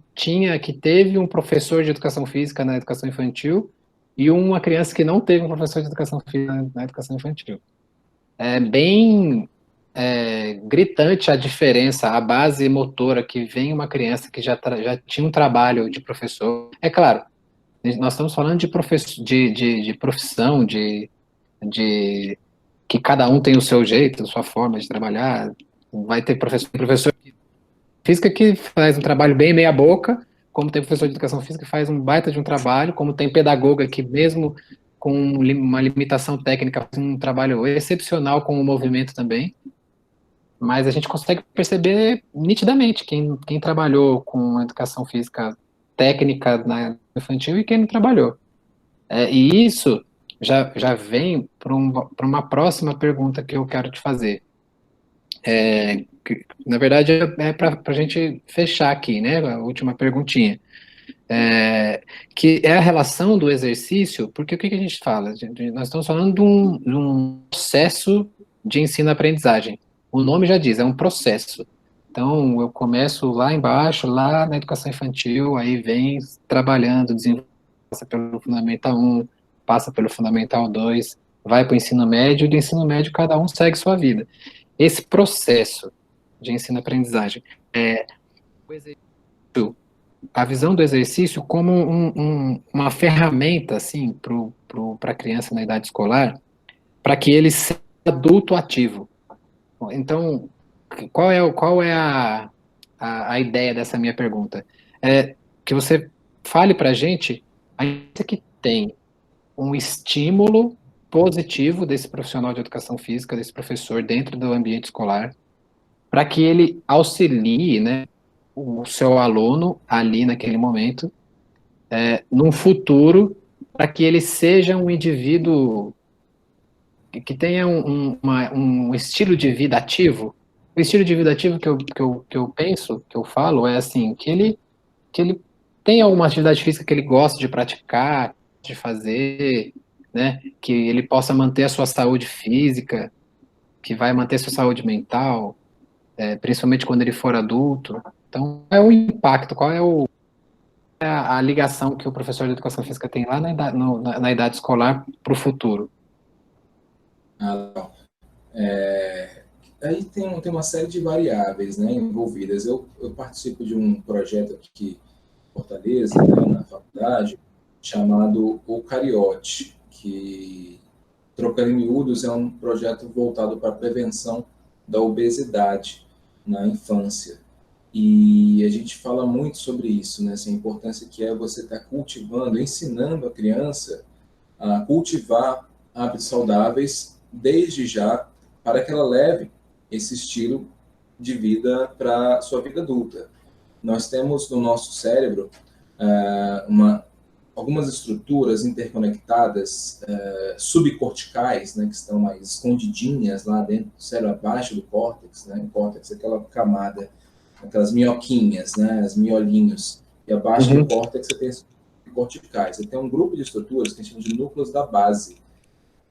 teve um professor de educação física na educação infantil e uma criança que não teve um professor de educação física na educação infantil. É bem gritante a diferença, a base motora que vem uma criança que já tinha um trabalho de professor. É claro, nós estamos falando de profissão, de que cada um tem o seu jeito, a sua forma de trabalhar. Vai ter professor de física que faz um trabalho bem meia boca, como tem professor de educação física que faz um baita de um trabalho, como tem pedagoga que mesmo com uma limitação técnica faz um trabalho excepcional com o movimento também. Mas a gente consegue perceber nitidamente quem trabalhou com educação física técnica na infantil e quem não trabalhou. E isso já vem para uma próxima pergunta que eu quero te fazer. Na verdade, é para a gente fechar aqui, né? A última perguntinha. Que é a relação do exercício, porque o que a gente fala? Nós estamos falando de um processo de ensino-aprendizagem. O nome já diz, é um processo. Então, eu começo lá embaixo, lá na educação infantil, aí vem trabalhando, desenvolvendo, passa pelo Fundamental 1, passa pelo Fundamental 2, vai para o ensino médio, e do ensino médio cada um segue sua vida. Esse processo de ensino-aprendizagem, o exercício, a visão do exercício como uma ferramenta, assim, para a criança na idade escolar, para que ele seja adulto ativo. Então, qual é a ideia dessa minha pergunta? É que você fale para a gente, ainda que tem um estímulo positivo desse profissional de educação física, desse professor dentro do ambiente escolar, para que ele auxilie, né, o seu aluno ali naquele momento, num futuro, para que ele seja um indivíduo que tenha um estilo de vida ativo. O estilo de vida ativo que eu penso, que eu falo, é assim, que ele que ele tem alguma atividade física que ele gosta de praticar, de fazer, né? Que ele possa manter a sua saúde física, que vai manter a sua saúde mental, principalmente quando ele for adulto. Então, qual é o impacto, qual é a ligação que o professor de educação física tem lá na idade escolar para o futuro? Ah, aí tem uma série de variáveis, né, envolvidas. Eu participo de um projeto aqui em Fortaleza, né, na faculdade, chamado O Cariote, que, trocando em miúdos, é um projeto voltado para a prevenção da obesidade na infância. E a gente fala muito sobre isso, né, assim, a importância que é você estar cultivando, ensinando a criança a cultivar hábitos saudáveis desde já, para que ela leve esse estilo de vida para a sua vida adulta. Nós temos no nosso cérebro algumas estruturas interconectadas subcorticais, né, que estão mais escondidinhas lá dentro do cérebro, abaixo do córtex, né? O córtex é aquela camada, aquelas minhoquinhas, né, as miolinhos, e abaixo do Uhum. córtex você tem as corticais. Você tem um grupo de estruturas que a gente chama de núcleos da base.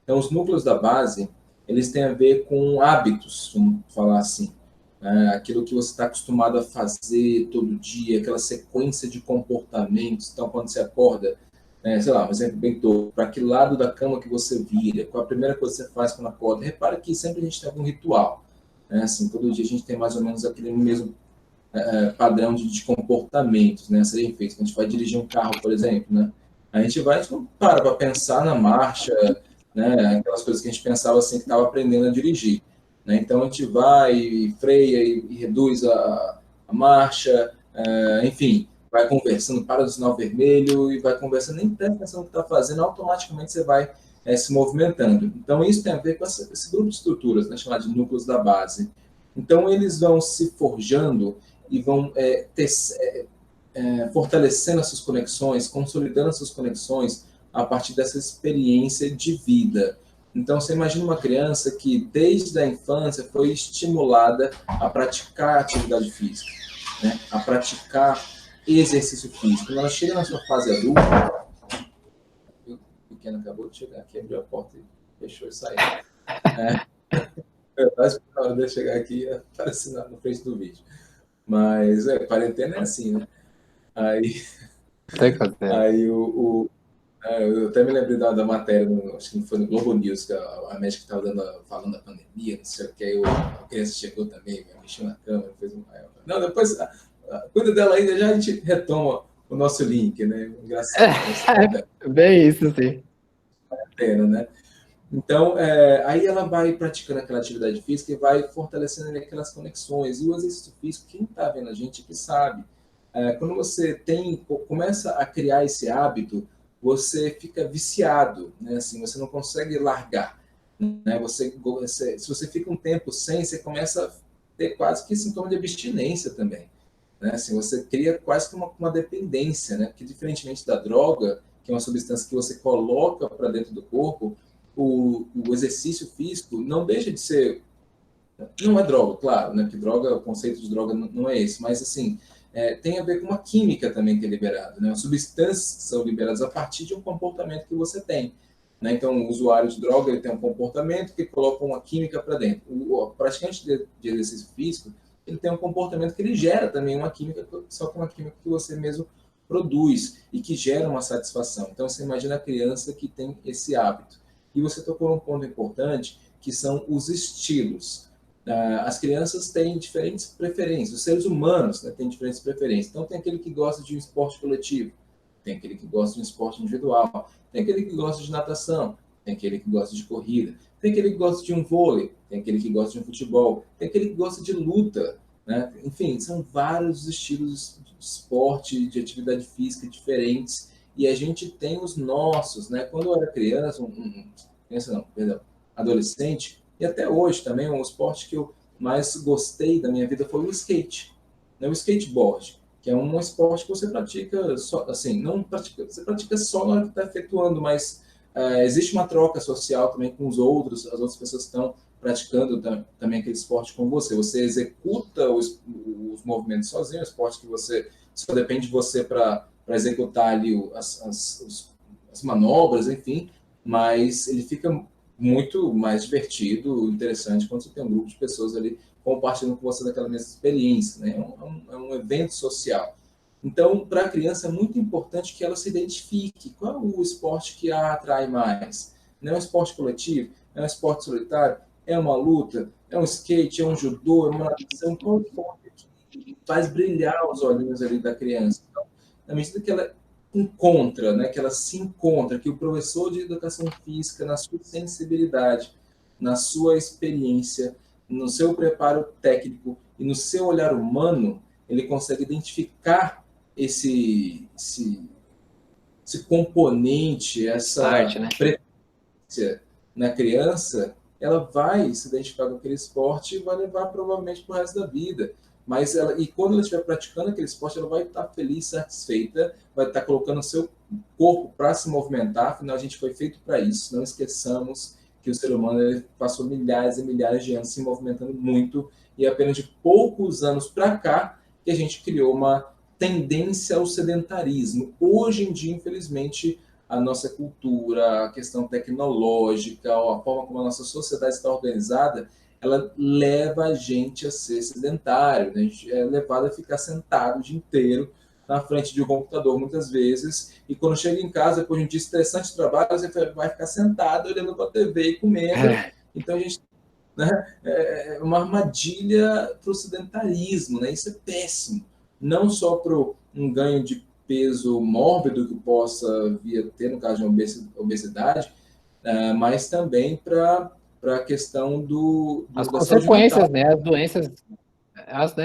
Então, os núcleos da base, eles têm a ver com hábitos, vamos falar assim. Aquilo que você está acostumado a fazer todo dia, aquela sequência de comportamentos. Então, quando você acorda, sei lá, um exemplo bem todo, para que lado da cama que você vira, qual a primeira coisa que você faz quando acorda. Repara que sempre a gente tem algum ritual. Né? Assim, todo dia a gente tem mais ou menos aquele mesmo padrão de comportamentos, né, a serem feitos. Quando a gente vai dirigir um carro, por exemplo, né, a gente não para pensar na marcha, né, aquelas coisas que a gente pensava assim que estava aprendendo a dirigir. Né, então a gente vai e freia e reduz a marcha, enfim, vai conversando, para do sinal vermelho e vai conversando, nem presta atenção no que está fazendo, automaticamente você vai se movimentando. Então isso tem a ver com esse grupo de estruturas, né, chamado de núcleos da base. Então eles vão se forjando e vão fortalecendo essas conexões, consolidando essas conexões a partir dessa experiência de vida. Então, você imagina uma criança que, desde a infância, foi estimulada a praticar atividade física, né? A praticar exercício físico. Quando ela chega na sua fase adulta, o pequeno acabou de chegar aqui, abriu a porta e fechou e saiu. Eu estava esperando a hora de chegar aqui e aparecer na frente do vídeo. Mas, quarentena é assim, né? Aí, Tem que fazer. aí eu até me lembrei da matéria, acho que foi no Globo News, que a médica estava falando da pandemia, não sei o que, aí a criança chegou também, mexeu na câmera, fez um... Não, depois, cuida dela aí, já a gente retoma o nosso link, né? Engraçado. Bem isso, sim. Pena, né? Então, aí ela vai praticando aquela atividade física e vai fortalecendo aquelas conexões. E o exercício físico, quem está vendo a gente que sabe, quando você começa a criar esse hábito, você fica viciado, né? Assim, você não consegue largar. Né? Se você fica um tempo sem, você começa a ter quase que sintoma de abstinência também. Né? Assim, você cria quase que uma dependência, né? Porque diferentemente da droga, que é uma substância que você coloca para dentro do corpo, o exercício físico não deixa de ser... Não é droga, claro, né? Porque droga, o conceito de droga não é esse, mas assim, tem a ver com uma química também que é liberada, né? As substâncias que são liberadas a partir de um comportamento que você tem. Né? Então, o usuário de droga ele tem um comportamento que coloca uma química para dentro. O praticante de exercício físico ele tem um comportamento que ele gera também uma química, só que uma química que você mesmo produz e que gera uma satisfação. Então, você imagina a criança que tem esse hábito. E você tocou num ponto importante, que são os estilos. As crianças têm diferentes preferências, os seres humanos, né, têm diferentes preferências. Então, tem aquele que gosta de um esporte coletivo, tem aquele que gosta de um esporte individual, tem aquele que gosta de natação, tem aquele que gosta de corrida, tem aquele que gosta de um vôlei, tem aquele que gosta de um futebol, tem aquele que gosta de luta. Né? Enfim, são vários estilos de esporte, de atividade física diferentes, e a gente tem os nossos. Né? Quando eu era criança, adolescente, e até hoje também, um esporte que eu mais gostei da minha vida foi o skate, né? O skateboard, que é um esporte que você pratica só, assim, não pratica, você pratica só na hora que está efetuando, mas existe uma troca social também com os outros, as outras pessoas que estão praticando também aquele esporte com você. Você executa os movimentos sozinho, o esporte que você só depende de você para executar ali as manobras, enfim, mas ele fica muito mais divertido, interessante, quando você tem um grupo de pessoas ali compartilhando com você daquela mesma experiência, né? É um evento social. Então, para a criança é muito importante que ela se identifique. Qual é o esporte que a atrai mais? Não é um esporte coletivo? É um esporte solitário? É uma luta? É um skate? É um judô? É uma natação? Qual é o esporte que faz brilhar os olhinhos ali da criança? Então, na medida que ela encontra, né, que ela se encontra, que o professor de educação física, na sua sensibilidade, na sua experiência, no seu preparo técnico e no seu olhar humano, ele consegue identificar esse componente, essa Arte, né? preferência na criança, ela vai se identificar com aquele esporte e vai levar provavelmente para o resto da vida. Mas e quando ela estiver praticando aquele esporte, ela vai estar feliz, satisfeita, vai estar colocando o seu corpo para se movimentar, afinal a gente foi feito para isso. Não esqueçamos que o ser humano ele passou milhares e milhares de anos se movimentando muito, e apenas de poucos anos para cá que a gente criou uma tendência ao sedentarismo. Hoje em dia, infelizmente, a nossa cultura, a questão tecnológica, a forma como a nossa sociedade está organizada, ela leva a gente a ser sedentário, né? A gente é levado a ficar sentado o dia inteiro na frente de um computador, muitas vezes, e quando chega em casa, depois de um dia estressante de trabalho, você vai ficar sentado olhando para a TV e comendo. Então, a gente, né, é uma armadilha para o sedentarismo, né? Isso é péssimo. Não só para um ganho de peso mórbido que possa vir a ter, no caso de obesidade, mas também para a questão As da saúde mental. consequências, né? As doenças,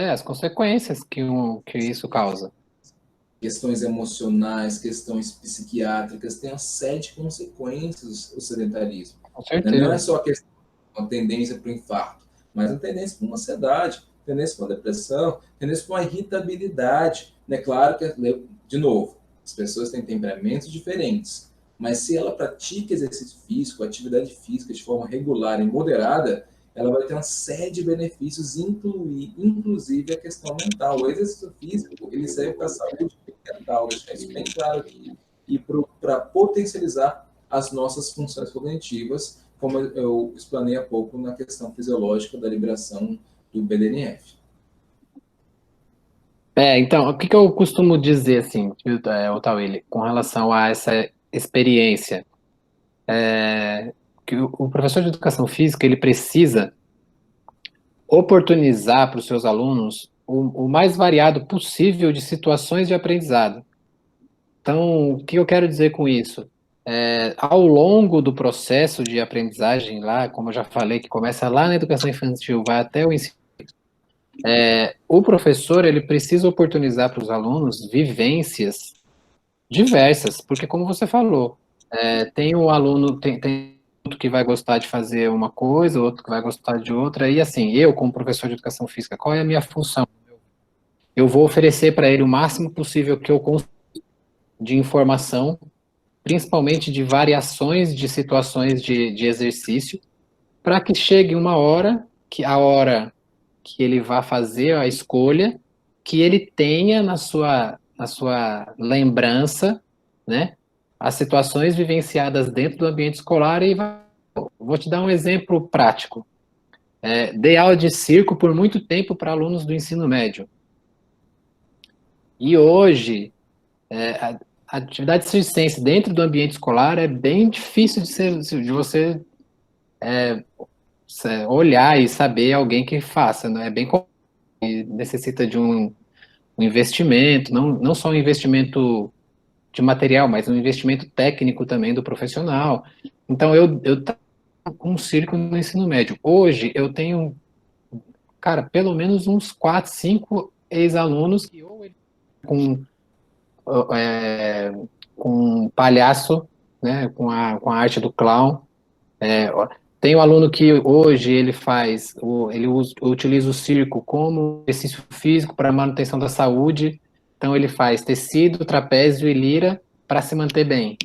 as consequências que isso causa. Questões emocionais, questões psiquiátricas, tem uma série de consequências o sedentarismo. Com Não é certeza. só a questão, uma tendência para o infarto, mas uma tendência para uma ansiedade, tendência para uma depressão, tendência para uma irritabilidade. É claro que, de novo, as pessoas têm temperamentos diferentes, mas se ela pratica exercício físico, atividade física de forma regular e moderada, ela vai ter uma série de benefícios, inclusive a questão mental. O exercício físico ele serve para a saúde mental, deixar isso bem claro aqui, e para potencializar as nossas funções cognitivas, como eu explanei há pouco na questão fisiológica da liberação do BDNF. Então, o que eu costumo dizer, assim, Otawili, com relação a essa experiência? Que o professor de educação física, ele precisa oportunizar para os seus alunos o mais variado possível de situações de aprendizado. Então, o que eu quero dizer com isso? Ao longo do processo de aprendizagem, lá, como eu já falei, que começa lá na educação infantil, vai até o ensino, o professor ele precisa oportunizar para os alunos vivências diversas, porque como você falou, tem o aluno, tem outro que vai gostar de fazer uma coisa, outro que vai gostar de outra, e assim, eu como professor de educação física, qual é a minha função? Eu vou oferecer para ele o máximo possível que eu consigo de informação, principalmente de variações de situações de exercício, para que chegue uma hora, que a hora que ele vá fazer a escolha, que ele tenha na sua lembrança, né, as situações vivenciadas dentro do ambiente escolar. E vou te dar um exemplo prático. Dei aula de circo por muito tempo para alunos do ensino médio. E hoje, a atividade circense dentro do ambiente escolar é bem difícil de você olhar e saber alguém que faça, né? É bem complexo, necessita de um investimento, não só um investimento de material, mas um investimento técnico também do profissional. Então, eu trabalho com circo no ensino médio. Hoje, eu tenho, cara, pelo menos uns 4, 5 ex-alunos que ou ele com, é, com um palhaço, né, com a arte do clown. Tem um aluno que hoje ele utiliza o circo como exercício físico para manutenção da saúde. Então ele faz tecido, trapézio e lira para se manter bem.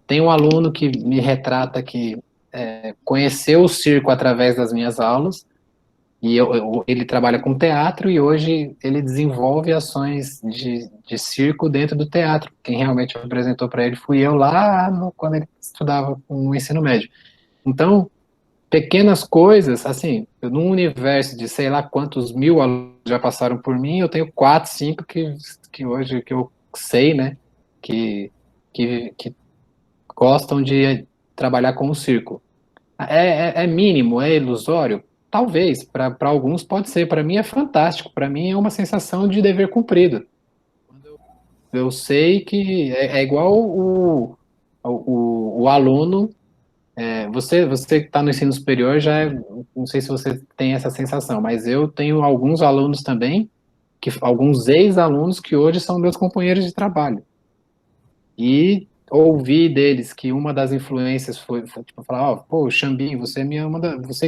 Tem um aluno que me retrata que conheceu o circo através das minhas aulas, e ele trabalha com teatro, e hoje ele desenvolve ações de circo dentro do teatro. Quem realmente apresentou para ele fui eu lá quando ele estudava no ensino médio. Então, pequenas coisas, assim, num universo de sei lá quantos mil alunos já passaram por mim, eu tenho 4, 5 que hoje que eu sei, né, que gostam de trabalhar com o circo. É mínimo, é ilusório? Talvez, para alguns pode ser, para mim é fantástico, para mim é uma sensação de dever cumprido. Eu sei que é igual o aluno, você que está no ensino superior não sei se você tem essa sensação, mas eu tenho alguns alunos também, alguns ex-alunos que hoje são meus companheiros de trabalho. E ouvi deles que uma das influências foi tipo, falar, ó, pô, Xambim, você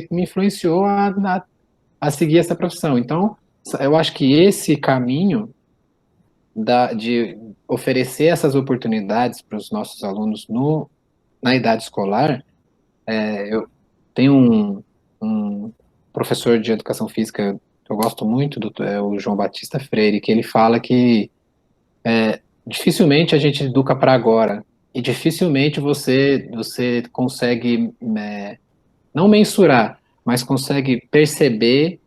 que me influenciou a seguir essa profissão. Então, eu acho que esse caminho de oferecer essas oportunidades para os nossos alunos na idade escolar, eu tenho um professor de educação física que eu gosto muito, é o João Batista Freire, que ele fala que dificilmente a gente educa para agora, e dificilmente você consegue, não mensurar, mas consegue perceber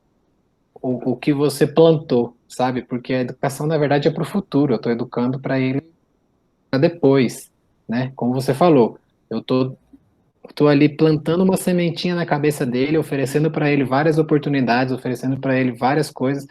o que você plantou, sabe? Porque a educação, na verdade, é para o futuro. Eu estou educando para ele para depois, né? Como você falou, eu tô ali plantando uma sementinha na cabeça dele, oferecendo para ele várias oportunidades, oferecendo para ele várias coisas,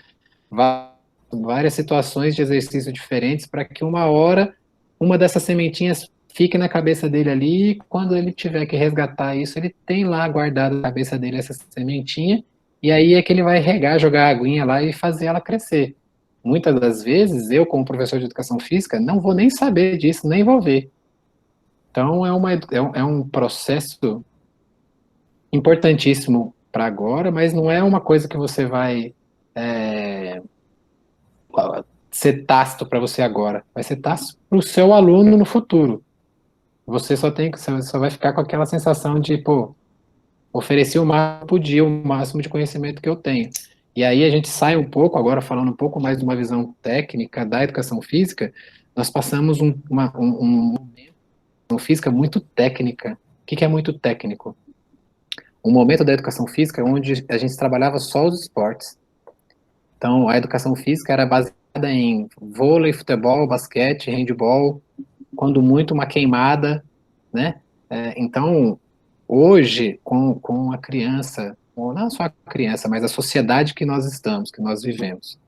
várias situações de exercício diferentes, para que uma hora uma dessas sementinhas fique na cabeça dele ali, e quando ele tiver que resgatar isso, ele tem lá guardado na cabeça dele essa sementinha, e aí é que ele vai regar, jogar a aguinha lá e fazer ela crescer. Muitas das vezes, eu, como professor de educação física, não vou nem saber disso, nem vou ver. Então, é um processo importantíssimo para agora, mas não é uma coisa que você vai é, ser tácito para você agora. Vai ser tácito para o seu aluno no futuro. Você só vai ficar com aquela sensação de, pô, ofereci o máximo que podia, o máximo de conhecimento que eu tenho. E aí a gente sai um pouco, agora falando um pouco mais de uma visão técnica da educação física, nós passamos uma educação física muito técnica. O que é muito técnico? Um momento da educação física onde a gente trabalhava só os esportes. Então, a educação física era baseada em vôlei, futebol, basquete, handebol, quando muito uma queimada, né? Então, hoje, com a criança, ou não só a criança, mas a sociedade que nós estamos, que nós vivemos,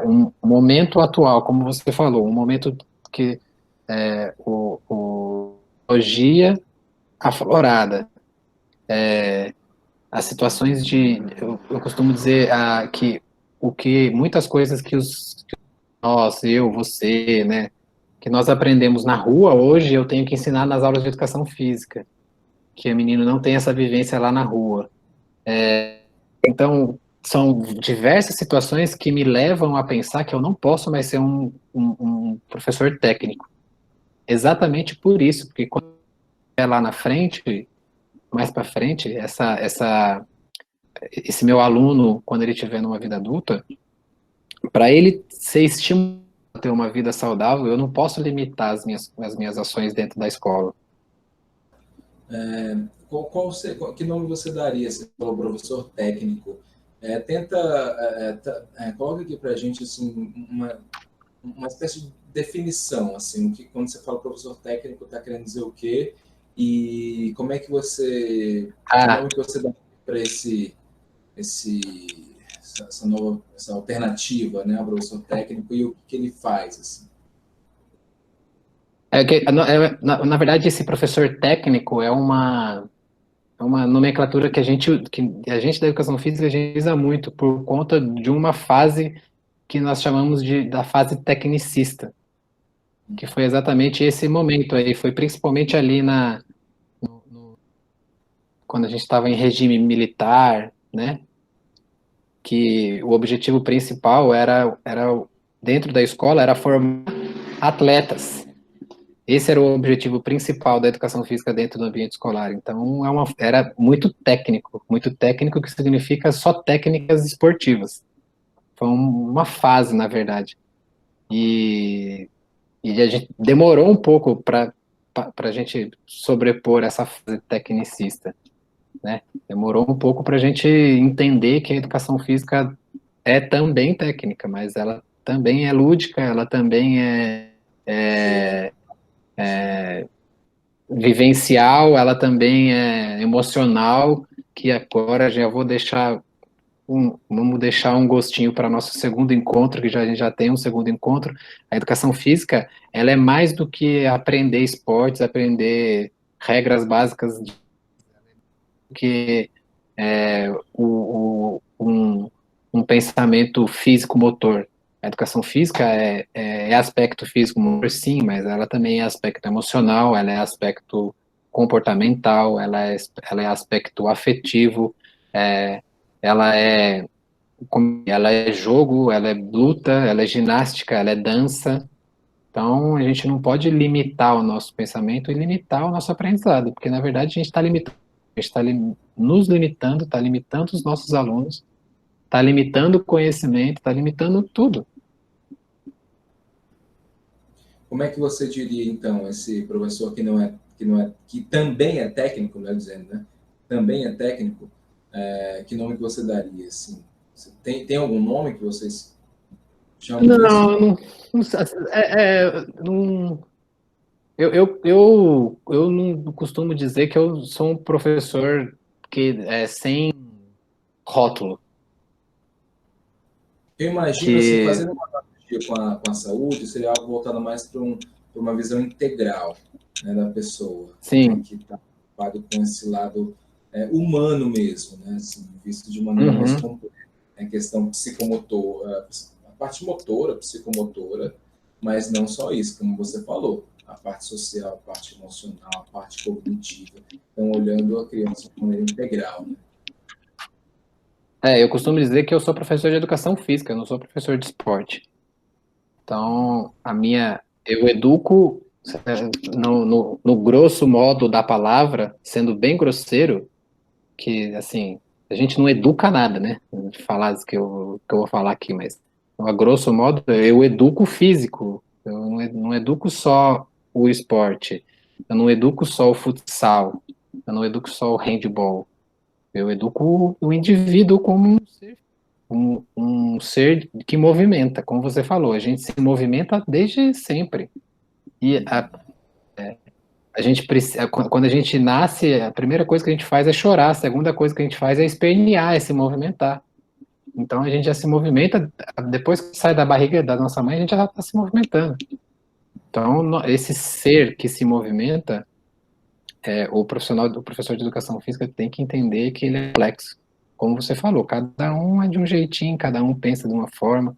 um momento atual, como você falou, um momento que o tecnologia aflorada, as situações eu costumo dizer que muitas coisas que nós, eu, você, né, que nós aprendemos na rua, hoje eu tenho que ensinar nas aulas de educação física, que o menino não tem essa vivência lá na rua. Então, são diversas situações que me levam a pensar que eu não posso mais ser um professor técnico. Exatamente por isso, porque quando é lá na frente, mais para frente, esse meu aluno, quando ele estiver numa vida adulta, para ele ser estimulado a ter uma vida saudável, eu não posso limitar as minhas ações dentro da escola. Que nome você daria se for professor técnico? Coloca aqui para a gente assim, uma espécie de definição, assim, quando você fala professor técnico, está querendo dizer o quê? E como é que que nome que você dá para essa alternativa, né, ao professor técnico e o que ele faz, assim? Na verdade, esse professor técnico é uma nomenclatura que a gente da educação física a gente usa muito por conta de uma fase que nós chamamos da fase tecnicista, que foi exatamente esse momento aí, foi principalmente ali quando a gente estava em regime militar, né, que o objetivo principal era dentro da escola, era formar atletas. esse era o objetivo principal da educação física dentro do ambiente escolar. Então, era muito técnico, que significa só técnicas esportivas. Foi uma fase, na verdade. E, e a gente demorou um pouco para a gente sobrepor essa fase tecnicista, né? Demorou um pouco para a gente entender que a educação física é também técnica, mas ela também é lúdica, ela também é vivencial, ela também é emocional, que agora já vou deixar vamos deixar um gostinho para nosso segundo encontro, que a gente já tem um segundo encontro. A educação física, ela é mais do que aprender esportes, aprender regras básicas, que um pensamento físico-motor. A educação física é aspecto físico-motor, sim, mas ela também é aspecto emocional, ela é aspecto comportamental, ela é aspecto afetivo, é, ela é ela é jogo, ela é luta, ela é ginástica, ela é dança. Então, a gente não pode limitar o nosso pensamento e limitar o nosso aprendizado, porque, na verdade, a gente está limitando, a gente está nos limitando, está limitando os nossos alunos, está limitando o conhecimento, está limitando tudo. Como é que você diria, então, esse professor que também é técnico, né, dizendo, né? Também é técnico, que nome que você daria, assim? Você tem algum nome que vocês chamam disso? Não, não, não, eu não costumo dizer que eu sou um professor que é sem rótulo, Eu imagino, assim, que fazendo uma analogia com a saúde, seria algo voltado mais para uma visão integral, né, da pessoa, né, sim, que está preocupado com esse lado humano mesmo, né, assim, visto de maneira mais uhum. completa. A questão psicomotora, a parte motora, psicomotora, mas não só isso, como você falou, a parte social, a parte emocional, a parte cognitiva. Então, olhando a criança de maneira integral, né? Eu costumo dizer que eu sou professor de educação física, eu não sou professor de esporte. Então, eu educo no grosso modo da palavra, sendo bem grosseiro, que, assim, a gente não educa nada, né? Falar isso que eu vou falar aqui, mas, a grosso modo, eu educo o físico, eu não educo só o esporte, eu não educo só o futsal, eu não educo só o handball, eu educo o indivíduo como um ser que movimenta, como você falou, a gente se movimenta desde sempre. E a gente precisa, quando a gente nasce, a primeira coisa que a gente faz é chorar, a segunda coisa que a gente faz é espernear, é se movimentar. Então a gente já se movimenta, depois que sai da barriga da nossa mãe, a gente já está se movimentando. Então, esse ser que se movimenta, o professor de educação física tem que entender que ele é complexo. Como você falou, cada um é de um jeitinho, cada um pensa de uma forma.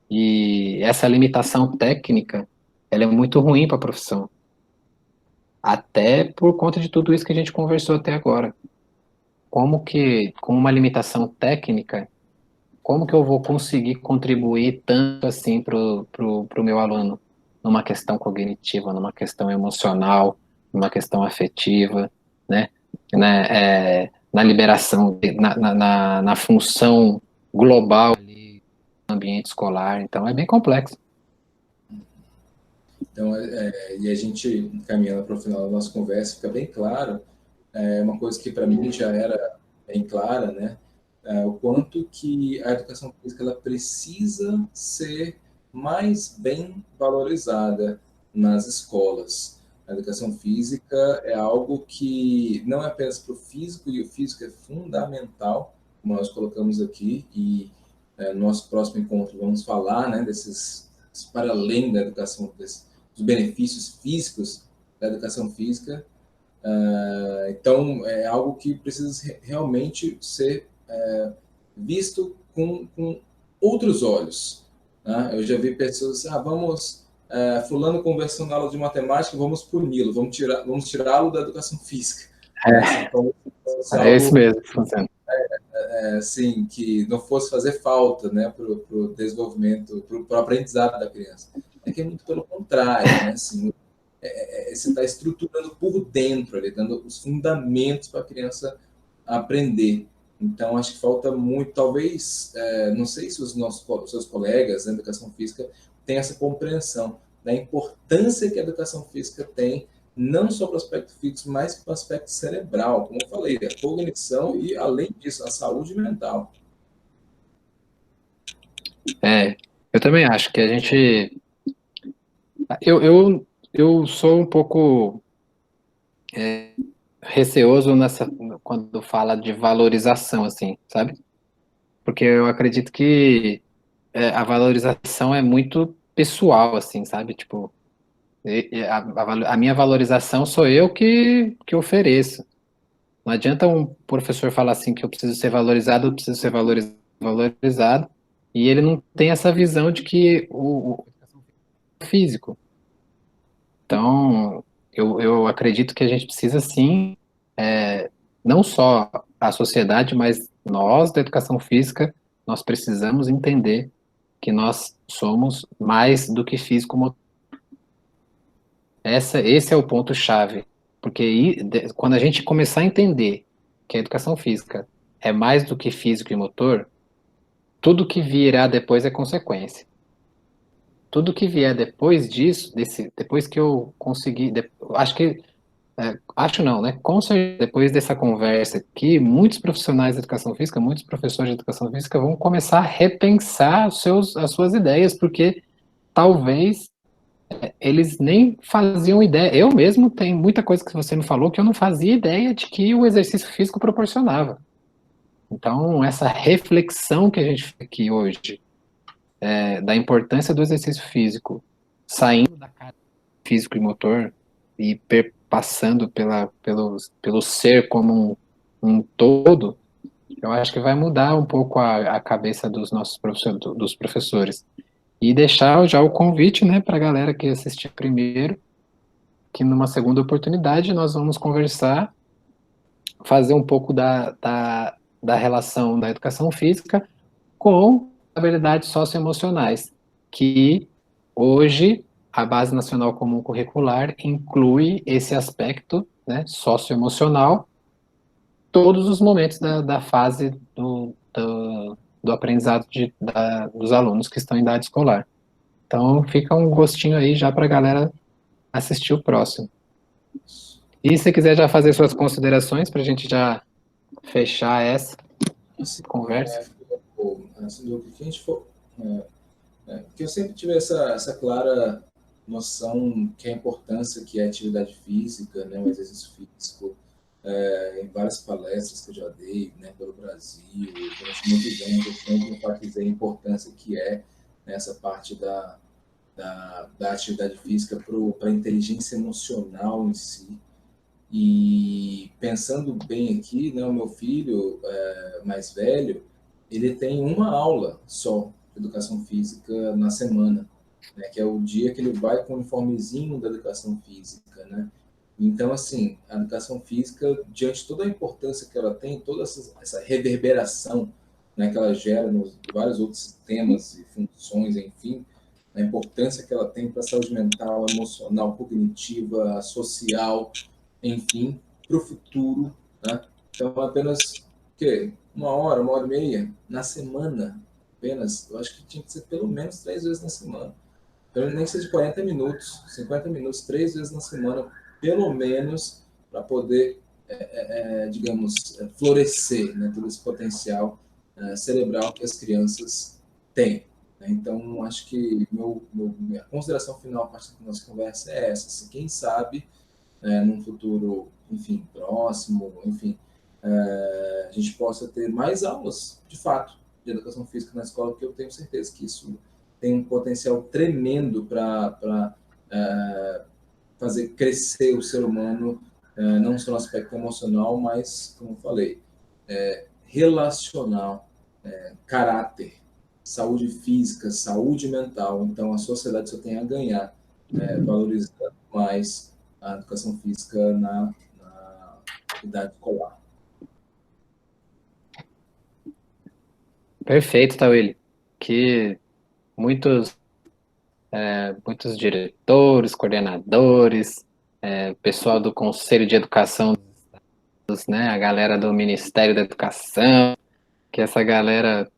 E essa limitação técnica, ela é muito ruim para a profissão. Até por conta de tudo isso que a gente conversou até agora. Com uma limitação técnica, como que eu vou conseguir contribuir tanto assim pro meu aluno? Numa questão cognitiva, numa questão emocional, numa questão afetiva, né? Na liberação, na função global ali do ambiente escolar. Então, é bem complexo. Então, e a gente, caminhando para o final da nossa conversa, fica bem claro, uma coisa que para mim já era bem clara, né? O quanto que a educação física ela precisa ser mais bem valorizada nas escolas. A educação física é algo que não é apenas para o físico, e o físico é fundamental, como nós colocamos aqui, e no nosso próximo encontro vamos falar, né, para além da educação, dos benefícios físicos da educação física. Então, é algo que precisa realmente ser visto com outros olhos. Né? Eu já vi pessoas, fulano conversando na aula de matemática, vamos puni-lo, vamos tirá-lo da educação física. Né? Assim, como se fosse É isso algo mesmo, funciona. assim, que não fosse fazer falta, né, para o desenvolvimento, para o aprendizado da criança. É que é muito pelo contrário, né, assim, você está estruturando por dentro, ali, dando os fundamentos para a criança aprender. Então, acho que falta muito, talvez, não sei se os seus colegas da educação física têm essa compreensão da importância que a educação física tem, não só para o aspecto físico, mas para o aspecto cerebral, como eu falei, a cognição e, além disso, a saúde mental. Eu também acho que a gente. Eu sou um pouco receoso quando fala de valorização, assim, sabe? Porque eu acredito que a valorização é muito pessoal, assim, sabe? Tipo, a minha valorização sou eu que ofereço. Não adianta um professor falar assim que eu preciso ser valorizado, eu preciso ser valorizado, e ele não tem essa visão de que o físico. Então, eu acredito que a gente precisa sim, não só a sociedade, mas nós da educação física, nós precisamos entender que nós somos mais do que físico. Esse é o ponto-chave, porque quando a gente começar a entender que a educação física é mais do que físico e motor, tudo que virá depois é consequência. Tudo que vier depois disso, depois que eu conseguir, acho que, acho não, né? Com certeza, depois dessa conversa aqui, muitos profissionais de educação física, muitos professores de educação física vão começar a repensar as suas ideias, porque talvez eles nem faziam ideia. Eu mesmo tenho muita coisa que você me falou que eu não fazia ideia de que o exercício físico proporcionava. Então, essa reflexão que a gente fez aqui hoje, da importância do exercício físico, saindo da cara físico e motor e passando pelo ser como um todo, eu acho que vai mudar um pouco a cabeça dos nossos dos professores. E deixar já o convite, né, para a galera que assistir primeiro, que numa segunda oportunidade nós vamos conversar, fazer um pouco da relação da educação física com habilidades socioemocionais, que hoje a Base Nacional Comum Curricular inclui esse aspecto, né, socioemocional, todos os momentos da fase do aprendizado dos alunos que estão em idade escolar. Então fica um gostinho aí já para a galera assistir o próximo. E se quiser já fazer suas considerações para a gente já fechar essa Assim, conversa. assim, do que a gente for, porque eu sempre tive essa clara noção que a importância que é a atividade física, né, o exercício físico, em várias palestras que eu já dei, né, pelo Brasil, durante muitos anos, eu sempre enfatizei a importância que é nessa parte da atividade física para a inteligência emocional em si. E pensando bem aqui, né, o meu filho mais velho, ele tem uma aula só de educação física na semana, né, que é o dia que ele vai com o uniformezinho da educação física, né? Então, assim, a educação física, diante de toda a importância que ela tem, toda essa reverberação, né, que ela gera nos vários outros sistemas e funções, enfim, a importância que ela tem para a saúde mental, emocional, cognitiva, social, enfim, para o futuro, né? Então, apenas que uma hora e meia na semana, apenas. Eu acho que tinha que ser pelo menos 3 vezes na semana. Nem que seja 40 minutos, 50 minutos, 3 vezes na semana, pelo menos, para poder, digamos, florescer, né, todo esse potencial cerebral que as crianças têm. Né? Então, acho que minha consideração final a partir da nossa conversa é essa. Se quem sabe num futuro, enfim, próximo, enfim, a gente possa ter mais aulas, de fato, de educação física na escola, porque eu tenho certeza que isso tem um potencial tremendo para fazer crescer o ser humano, não só no aspecto emocional, mas, como eu falei, relacional, caráter, saúde física, saúde mental. Então, a sociedade só tem a ganhar, valorizando mais a educação física na idade escolar. Perfeito, Tawili. Que muitos muitos diretores, coordenadores, pessoal do Conselho de Educação, né, a galera do Ministério da Educação, que essa galera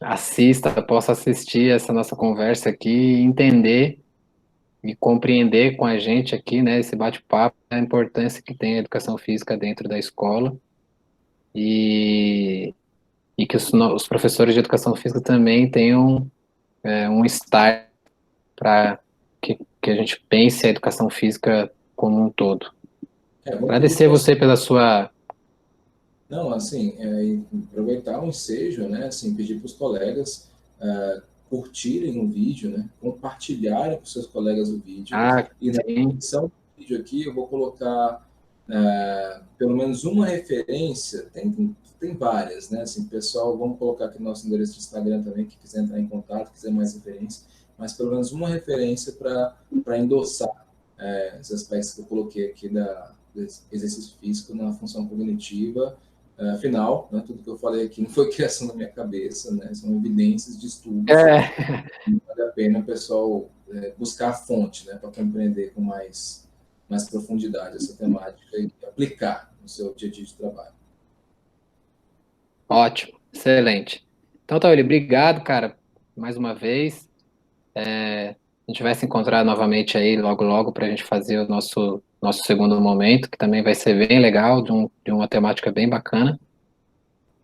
assista, possa assistir essa nossa conversa aqui e entender e compreender com a gente aqui, né, esse bate-papo, a importância que tem a educação física dentro da escola e, e que os professores de educação física também tenham um start para que a gente pense a educação física como um todo. Muito Agradecer você pela sua... Não, assim, aproveitar o ensejo, né, assim, pedir para os colegas curtirem o vídeo, né, compartilharem com seus colegas o vídeo. E na descrição do vídeo aqui eu vou colocar pelo menos uma referência, tem várias, né, assim, pessoal, vamos colocar aqui no nosso endereço de Instagram também, que quiser entrar em contato, quiser mais referência, mas pelo menos uma referência para endossar os aspectos que eu coloquei aqui do exercício físico na função cognitiva. Afinal, né, tudo que eu falei aqui não foi criação da minha cabeça, né, são evidências de estudos. Vale a pena o pessoal buscar a fonte, né, para compreender com mais profundidade essa temática e aplicar no seu dia a dia de trabalho. Ótimo, excelente. Então, Taurí, obrigado, cara, mais uma vez. A gente vai se encontrar novamente aí logo, logo, para a gente fazer o nosso segundo momento, que também vai ser bem legal, de uma temática bem bacana.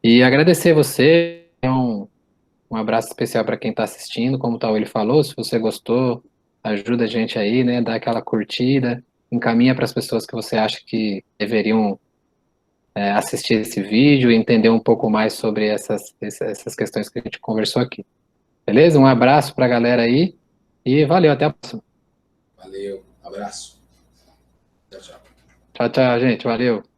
E agradecer você, um abraço especial para quem está assistindo, como o Taurí falou, se você gostou, ajuda a gente aí, né, dá aquela curtida, encaminha para as pessoas que você acha que deveriam assistir esse vídeo e entender um pouco mais sobre essas questões que a gente conversou aqui. Beleza? Um abraço para a galera aí e valeu, até a próxima. Valeu, abraço. Tchau, tchau. Tchau, tchau, gente. Valeu.